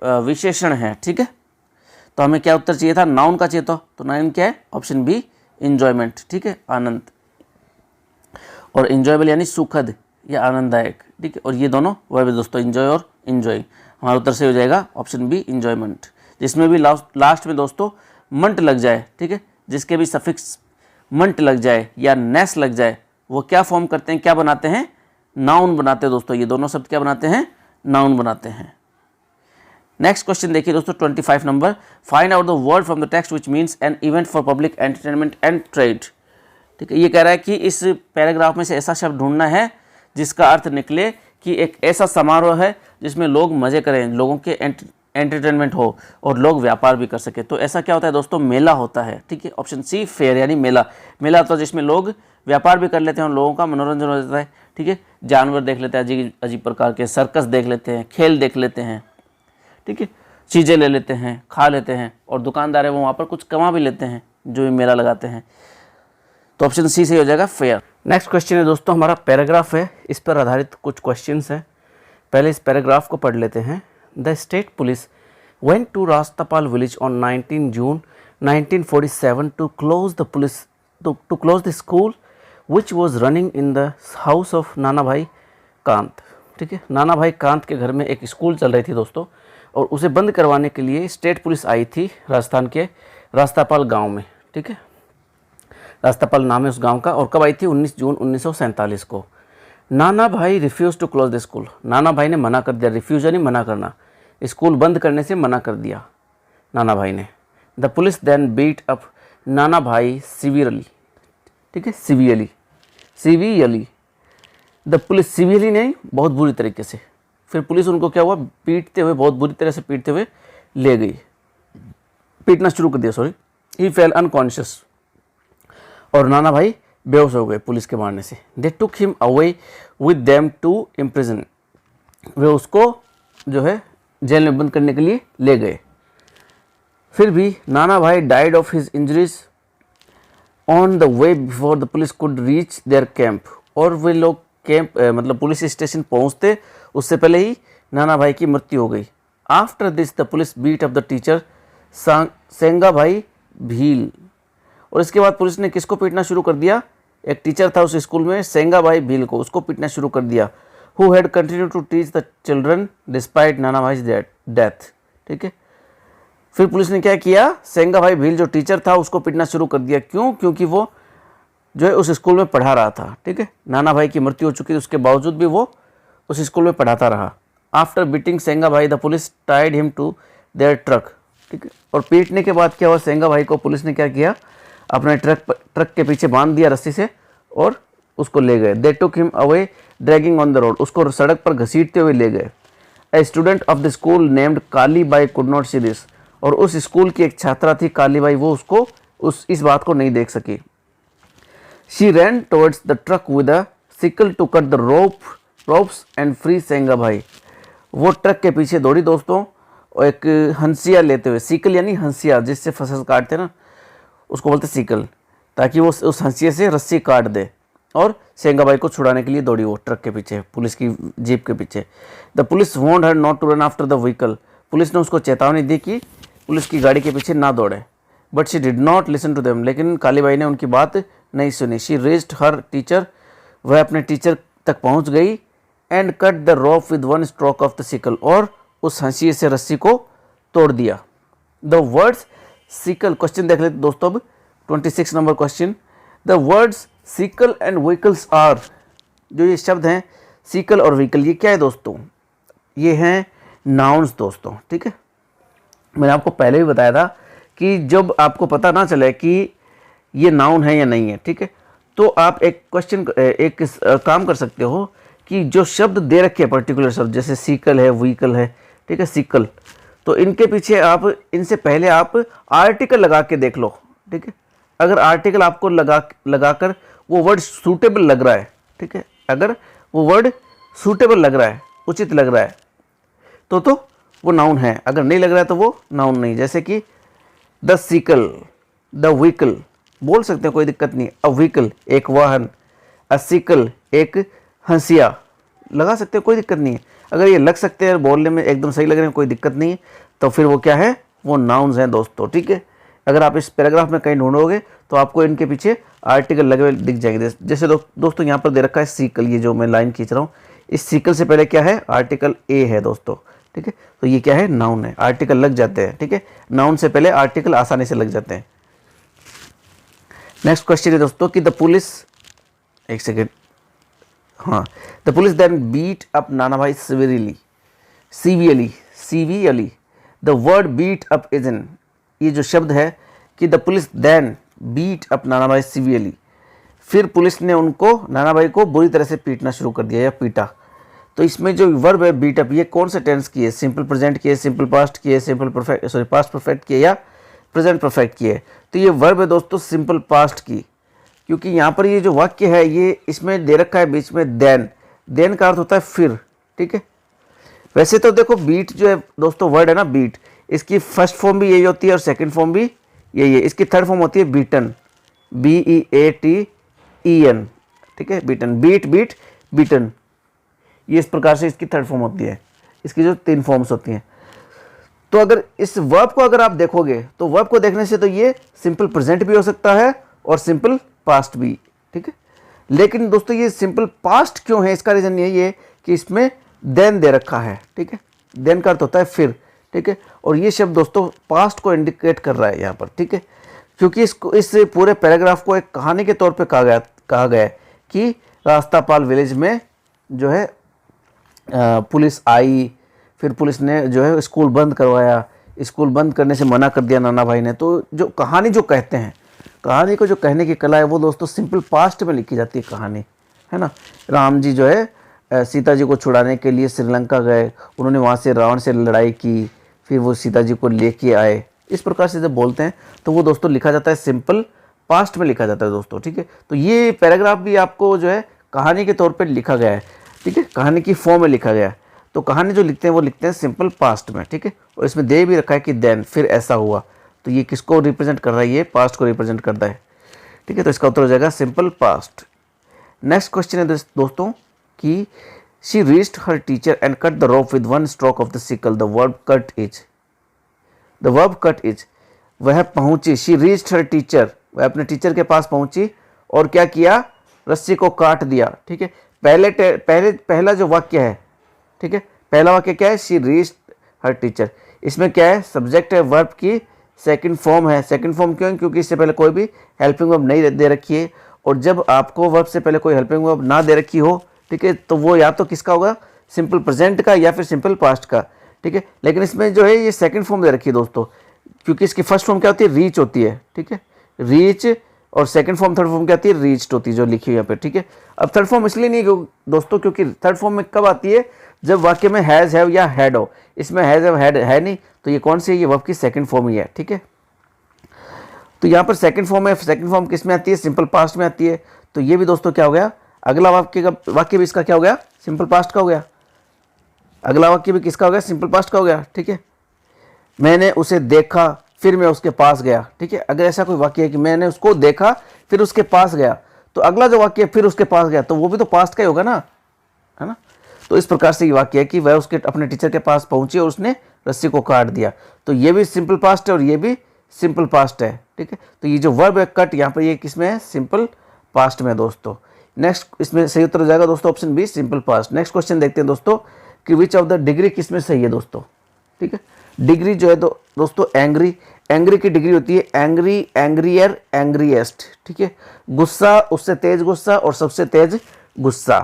विशेषण है, ठीक है। तो हमें क्या उत्तर चाहिए था? नाउन का चाहिए था, तो नाउन क्या है? ऑप्शन बी इंजॉयमेंट, ठीक है, आनंद। और इंजॉयबल यानी सुखद या आनंददायक, ठीक है। और ये दोनों वर्ब है दोस्तों, इंजॉय और इंजॉइंग। हमारा उत्तर से हो जाएगा ऑप्शन बी इंजॉयमेंट, जिसमें भी लास्ट में दोस्तों मंट लग जाए, ठीक है, जिसके भी सफिक्स मंट लग जाए या नेस लग जाए, वो क्या फॉर्म करते हैं, क्या बनाते हैं? नाउन बनाते हैं दोस्तों। ये दोनों शब्द क्या बनाते हैं? नाउन बनाते हैं। नेक्स्ट क्वेश्चन देखिए दोस्तों 25 number, find out the word from the text which means an event for public entertainment and trade, ठीक है। ये कह रहा है कि इस पैराग्राफ में से ऐसा शब्द ढूंढना है जिसका अर्थ निकले कि एक ऐसा समारोह है जिसमें लोग मजे करें, लोगों के एंटरटेनमेंट हो और लोग व्यापार भी कर सके। तो ऐसा क्या होता है दोस्तों? मेला होता है, ठीक है। ऑप्शन सी फेयर यानी मेला, मेला होता है जिसमें लोग व्यापार भी कर लेते हैं और लोगों का मनोरंजन हो जाता है, ठीक है। जानवर देख लेते हैं अजीब अजीब प्रकार के, सर्कस देख लेते हैं, खेल देख लेते हैं, ठीक है, चीज़ें ले लेते हैं, खा लेते हैं, और दुकानदार है वो वहाँ पर कुछ कमा भी लेते हैं जो ये मेला लगाते हैं। तो ऑप्शन सी से हो जाएगा फेयर। नेक्स्ट क्वेश्चन है दोस्तों, हमारा पैराग्राफ है, इस पर आधारित कुछ क्वेश्चंस हैं। पहले इस पैराग्राफ को पढ़ लेते हैं। The state police went to Rastapal village on 19 June 1947 to close the school which was running in the house of नाना भाई कांत, ठीक है। नाना भाई कांत के घर में एक स्कूल चल रही थी दोस्तों, और उसे बंद करवाने के लिए स्टेट पुलिस आई थी राजस्थान के रास्तापाल गांव में, ठीक है। रास्तापाल नाम है उस गांव का। और कब आई थी? 19 जून 1947 को। Nana Bhai refused to close the school, Nana Bhai ने मना कर दिया, रिफ्यूज़ यानी मना करना, स्कूल बंद करने से मना कर दिया नाना भाई ने। The police then beat up Nana Bhai severely, ठीक है, सीवियरली। द पुलिस सीवियरली नहीं, बहुत बुरी तरीके से। फिर पुलिस उनको क्या हुआ? पीटते हुए, बहुत बुरी तरह से पीटते हुए ले गई, पीटना शुरू कर दिया, सॉरी। ही फेल अनकॉन्शियस, और नाना भाई बेहोश हो गए पुलिस के मारने से। They took him away with them to imprison, वे उसको जो है जेल में बंद करने के लिए ले गए। फिर भी Nana Bhai died of his injuries on the way before the police could reach their camp. और वे लोग कैंप मतलब पुलिस स्टेशन पहुंचते उससे पहले ही नाना भाई की मृत्यु हो गई। After this the police beat of the teacher Senga Bhai Bhil. और इसके बाद पुलिस ने किसको पीटना शुरू कर दिया? एक टीचर था उस स्कूल में सेंगा भाई भील को, उसको पीटना शुरू कर दिया। Who had continue to teach the children despite Nana Bhai death. ठीक है, फिर पुलिस ने क्या किया? सेंगा भाई भील जो टीचर था उसको पीटना शुरू कर दिया। क्यों? क्योंकि वो जो है उस स्कूल में पढ़ा रहा था। ठीक है, नाना भाई की मृत्यु हो चुकी थी, उसके बावजूद भी वो उस स्कूल में पढ़ाता रहा। After beating Senga Bhai the police tied him to their truck. ठीक है, और पीटने के बाद क्या हुआ? सेंगा भाई को पुलिस ने क्या किया? अपने ट्रक के पीछे बांध दिया रस्सी से और उसको ले गए। They took him away dragging on the road. उसको सड़क पर घसीटते हुए ले गए। A student of the school named Kali Bai could not see this. और उस स्कूल की एक छात्रा थी काली बाई, वो उसको इस बात को नहीं देख सकी। She ran towards the truck with a sickle to cut the ropes and free Senga Bhai. वो ट्रक के पीछे दौड़ी दोस्तों, और एक हंसिया लेते हुए, सिकल यानी हंसिया जिससे फसल काटते ना उसको बोलते सिकल, ताकि वो उस हंसिया से रस्सी काट दे। और सेंगा भाई को छुड़ाने के लिए दौड़ी वो ट्रक के पीछे, पुलिस की जीप के पीछे। The police want her not to run after the vehicle. Police ने उसको चेतावनी दी कि पुलिस की गाड़ी के पीछे ना दौड़े। But she did not listen to them. लेकिन काली बाई ने उनकी बात नहीं सुनी। She reached her teacher. वह अपने टीचर तक पहुंच गई। And cut the rope with one stroke of the sickle. और उस हंसिए से रस्सी को तोड़ दिया। द वर्ड्स सिकल, क्वेश्चन देख लेते दोस्तों अब 26 number question. The words sickle and vehicles are, जो ये शब्द हैं सिकल और व्हीकल, ये क्या है दोस्तों? ये हैं नाउन्स दोस्तों। ठीक है, मैंने आपको पहले भी बताया था कि जब आपको पता ना चले कि ये नाउन है या नहीं है, ठीक है, तो आप एक काम कर सकते हो कि जो शब्द दे रखे हैं पर्टिकुलर शब्द, जैसे सिकल है, व्हीकल है, ठीक है, सिकल, तो इनके पीछे आप इनसे पहले आप आर्टिकल लगा के देख लो। ठीक है, अगर आर्टिकल आपको लगाकर वो वर्ड सूटेबल लग रहा है, ठीक है, अगर वो वर्ड सूटेबल लग रहा है, उचित लग रहा है, तो वो नाउन है। अगर नहीं लग रहा है तो वो नाउन नहीं। जैसे कि द सिकल, द व्हीकल बोल सकते हैं, कोई दिक्कत नहीं। अ व्हीकल एक वाहन, अ सिकल एक हंसिया लगा सकते हैं, कोई दिक्कत नहीं है। अगर ये लग सकते हैं, बोलने में एकदम सही लग रहे हैं, कोई दिक्कत नहीं है, तो फिर वो क्या है? वो नाउन्स हैं दोस्तों। ठीक है, अगर आप इस पैराग्राफ में कहीं ढूंढोगे तो आपको इनके पीछे आर्टिकल लगे हुए दिख जाएंगे। जैसे दोस्तों यहाँ पर दे रखा है सिकल, ये जो मैं लाइन खींच रहा हूँ, इस सिकल से पहले क्या है? आर्टिकल ए है दोस्तों। ठीक है, तो ये क्या है? नाउन है। आर्टिकल लग जाते हैं। ठीक है, नाउन से पहले आर्टिकल आसानी से लग जाते हैं। नेक्स्ट क्वेश्चन है दोस्तों कि द पुलिस, एक सेकेंड, हाँ, the police then beat up Nana Bhai severely. The word beat up is in, ये जो शब्द है कि the police then beat up Nana Bhai severely, फिर पुलिस ने उनको, नाना भाई को बुरी तरह से पीटना शुरू कर दिया या पीटा। तो इसमें जो वर्ब है बीट अप, ये कौन से टेंस की है? सिंपल प्रेजेंट की है, सिंपल पास्ट की है, पास्ट परफेक्ट की है या प्रेजेंट परफेक्ट की है? तो ये वर्ब है दोस्तों सिंपल पास्ट की, क्योंकि यहाँ पर ये जो वाक्य है ये इसमें दे रखा है बीच में देन का अर्थ होता है फिर। ठीक है, वैसे तो देखो बीट जो है दोस्तों वर्ड है ना बीट, इसकी फर्स्ट फॉर्म भी यही होती है और सेकंड फॉर्म भी यही है। इसकी थर्ड फॉर्म होती है बीटन, BEATEN। ठीक है, बीटन, बीट बीटन, ये इस प्रकार से इसकी थर्ड फॉर्म होती है। इसकी जो 3 फॉर्म्स होती हैं। तो अगर इस वर्ब को अगर आप देखोगे तो वर्ब को देखने से तो ये सिंपल प्रेजेंट भी हो सकता है और सिंपल पास्ट भी। ठीक है, लेकिन दोस्तों ये सिंपल पास्ट क्यों है? इसका रीजन यही है कि इसमें देन दे रखा है। ठीक है, देन का अर्थ होता है फिर। ठीक है, और ये शब्द दोस्तों पास्ट को इंडिकेट कर रहा है यहाँ पर। ठीक है, क्योंकि इस पूरे पैराग्राफ को एक कहानी के तौर पे कहा गया है कि रास्तापाल विलेज में जो है पुलिस आई, फिर पुलिस ने जो है स्कूल बंद करवाया, स्कूल बंद करने से मना कर दिया नाना भाई ने। तो जो कहानी जो कहते हैं, कहानी को जो कहने की कला है वो दोस्तों सिंपल पास्ट में लिखी जाती है कहानी, है ना। राम जी जो है सीता जी को छुड़ाने के लिए श्रीलंका गए, उन्होंने वहाँ से रावण से लड़ाई की, फिर वो सीता जी को लेके आए। इस प्रकार से जब बोलते हैं तो वो दोस्तों लिखा जाता है सिंपल पास्ट में लिखा जाता है दोस्तों। ठीक है, तो ये पैराग्राफ भी आपको जो है कहानी के तौर पर लिखा गया है। ठीक है, कहानी की फॉर्म में लिखा गया है। तो कहानी जो लिखते हैं वो लिखते हैं सिंपल पास्ट में। ठीक है, और इसमें दे भी रखा है कि देन, फिर ऐसा हुआ। तो ये किसको रिप्रेजेंट कर रहा है, ये पास्ट को रिप्रेजेंट करता है, ठीक है। तो इसका उत्तर हो जाएगा सिंपल पास्ट। नेक्स्ट क्वेश्चन है दोस्तों कि she reached her teacher and cut the rope with one stroke of the sickle, the verb cut is, वह पहुंची, शी रीच्ड हर टीचर, वह अपने टीचर के पास पहुंची और क्या किया, रस्सी को काट दिया, ठीक है। पहला जो वाक्य है, ठीक है, पहला वाक्य क्या है, शी रीच्ड हर टीचर, इसमें क्या है, सब्जेक्ट है, वर्ब की सेकंड फॉर्म है। सेकंड फॉर्म क्यों, क्योंकि इससे पहले कोई भी हेल्पिंग वर्ब नहीं दे रखी है, और जब आपको वर्ब से पहले कोई हेल्पिंग वर्ब ना दे रखी हो, ठीक है, तो वो या तो किसका होगा, सिंपल प्रेजेंट का या फिर सिंपल पास्ट का, ठीक है। लेकिन इसमें जो है ये सेकंड फॉर्म दे रखी है दोस्तों, क्योंकि इसकी फर्स्ट फॉर्म क्या होती है, रीच होती है, ठीक है, रीच, और सेकंड फॉर्म थर्ड फॉर्म क्या आती है, रीच्ड होती है, जो लिखी है यहाँ पे, ठीक है। अब थर्ड फॉर्म इसलिए नहीं दोस्तों, क्योंकि थर्ड फॉर्म में कब आती है, जब वाक्य में हैज़, हैव या हैड हो। इसमें हैज़, हैव, हैड है नहीं, तो ये कौन सी है, ये वर्ब की सेकंड फॉर्म ही है, ठीक है। तो यहाँ पर सेकंड फॉर्म है, सेकंड फॉर्म किस में आती है, सिंपल पास्ट में आती है। तो ये भी दोस्तों क्या हो गया, अगला वाक्य भी इसका क्या हो गया, सिंपल पास्ट का हो गया। अगला वाक्य भी किसका हो गया, सिंपल पास्ट का हो गया, ठीक है। मैंने उसे देखा फिर मैं उसके पास गया, ठीक है। अगर ऐसा कोई वाक्य है कि मैंने उसको देखा फिर उसके पास गया, तो अगला जो वाक्य है फिर उसके पास गया, तो वो भी तो पास्ट का ही होगा ना, है ना। तो इस प्रकार से ये वाक्य है कि वह उसके अपने टीचर के पास पहुंची और उसने रस्सी को काट दिया। तो ये भी सिंपल पास्ट है और ये भी सिंपल पास्ट है, ठीक है। तो ये जो वर्ब है कट, यहाँ पर ये किसमें है, सिंपल पास्ट में दोस्तों। नेक्स्ट इसमें सही उत्तर हो जाएगा दोस्तों option B, simple past. Next question देखते हैं दोस्तों कि विच ऑफ द डिग्री किसमें सही है दोस्तों, ठीक है। डिग्री जो है दोस्तों एंग्री की डिग्री होती है एंग्री, एंग्रियर, एंग्रीएस्ट, ठीक है। गुस्सा, उससे तेज गुस्सा और सबसे तेज गुस्सा।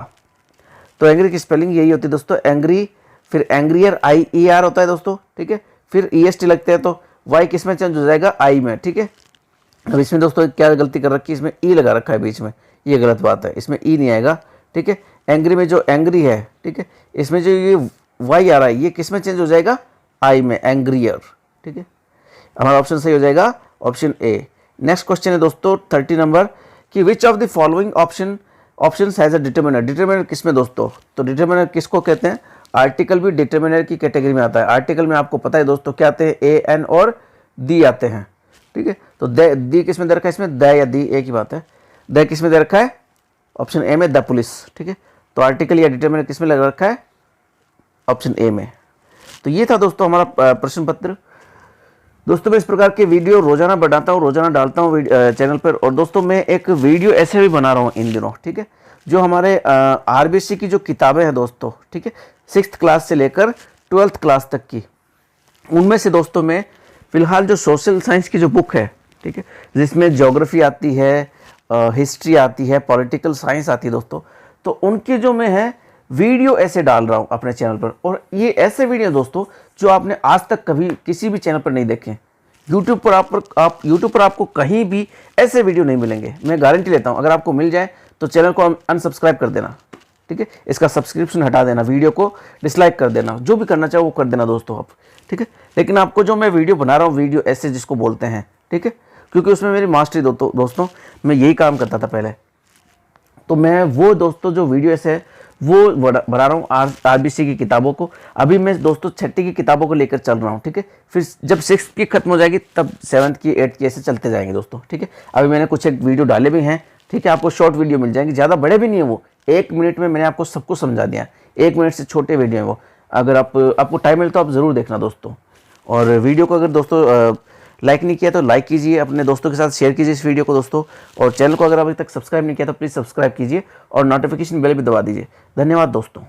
तो एंग्री की स्पेलिंग यही होती है दोस्तों, एंग्री, फिर एंग्रियर IER होता है दोस्तों, ठीक है। फिर EST लगते हैं, तो वाई किस में चेंज हो जाएगा, आई में, ठीक है। अब इसमें दोस्तों क्या गलती कर रखी है, इसमें ई लगा रखा है बीच में, ये गलत बात है, इसमें ई नहीं आएगा, ठीक है। एंग्री में जो एंग्री है, ठीक है, इसमें जो ये वाई आ रहा है ये किस में चेंज हो जाएगा, आई में, एंग्रियर, ठीक है। हमारा ऑप्शन सही हो जाएगा ऑप्शन ए। नेक्स्ट क्वेश्चन है दोस्तों 30 नंबर कि which of the following options has a determiner. Determiner किसमें दोस्तों, तो डिटरमिनर किसको कहते हैं, आर्टिकल भी डिटरमिनर की कैटेगरी में आता है। आर्टिकल में आपको पता है दोस्तों क्या आते हैं, ए, एन और दी आते हैं, ठीक है। तो दी किसमें दे रखा है, इसमें द या दी एक ही बात है। द किसमें दे रखा है, ऑप्शन ए में, द पुलिस, ठीक है। तो आर्टिकल या डिटरमिनर किसमें लगा रखा है, ऑप्शन ए में। तो ये था दोस्तों हमारा प्रश्न पत्र। दोस्तों मैं इस प्रकार के वीडियो रोजाना बनाता हूँ, रोजाना डालता हूँ चैनल पर। और दोस्तों मैं एक वीडियो ऐसे भी बना रहा हूँ इन दिनों, ठीक है, जो हमारे RBC की जो किताबें हैं दोस्तों, ठीक है, 6th क्लास से लेकर 12th क्लास तक की, उनमें से दोस्तों मैं फिलहाल जो सोशल साइंस की जो बुक है, ठीक है, जिसमें ज्योग्राफी आती है, हिस्ट्री आती है, पॉलिटिकल साइंस आती है दोस्तों, तो उनकी जो मैं है वीडियो ऐसे डाल रहा हूँ अपने चैनल पर। और ये ऐसे वीडियो दोस्तों जो आपने आज तक कभी किसी भी चैनल पर नहीं देखे। यूट्यूब पर आपको कहीं भी ऐसे वीडियो नहीं मिलेंगे, मैं गारंटी लेता हूँ। अगर आपको मिल जाए तो चैनल को अनसब्सक्राइब कर देना, ठीक है, इसका सब्सक्रिप्शन हटा देना, वीडियो को डिसलाइक कर देना, जो भी करना चाहो वो कर देना दोस्तों आप, ठीक है। लेकिन आपको जो मैं वीडियो बना रहा हूँ, वीडियो ऐसे जिसको बोलते हैं, ठीक है, क्योंकि उसमें मेरी मास्टरी दोस्तों मैं यही काम करता था पहले। तो मैं वो दोस्तों जो वीडियो ऐसे है वो बना रहा हूँ RBC की किताबों को। अभी मैं दोस्तों 6ठी की किताबों को लेकर चल रहा हूँ, ठीक है। फिर जब 6th की खत्म हो जाएगी तब 7th की 8th की ऐसे चलते जाएंगे दोस्तों, ठीक है। अभी मैंने कुछ एक वीडियो डाले भी हैं, ठीक है, आपको शॉर्ट वीडियो मिल जाएंगे, ज़्यादा बड़े भी नहीं है वो, 1 मिनट में मैंने आपको सब कुछ समझा दिया। 1 मिनट से छोटे वीडियो हैं वो। अगर आपको टाइम मिले तो आप ज़रूर देखना दोस्तों। और वीडियो को अगर दोस्तों लाइक नहीं किया तो लाइक कीजिए, अपने दोस्तों के साथ शेयर कीजिए इस वीडियो को दोस्तों। और चैनल को अगर अभी तक सब्सक्राइब नहीं किया तो प्लीज़ सब्सक्राइब कीजिए और नोटिफिकेशन बेल भी दबा दीजिए। धन्यवाद दोस्तों।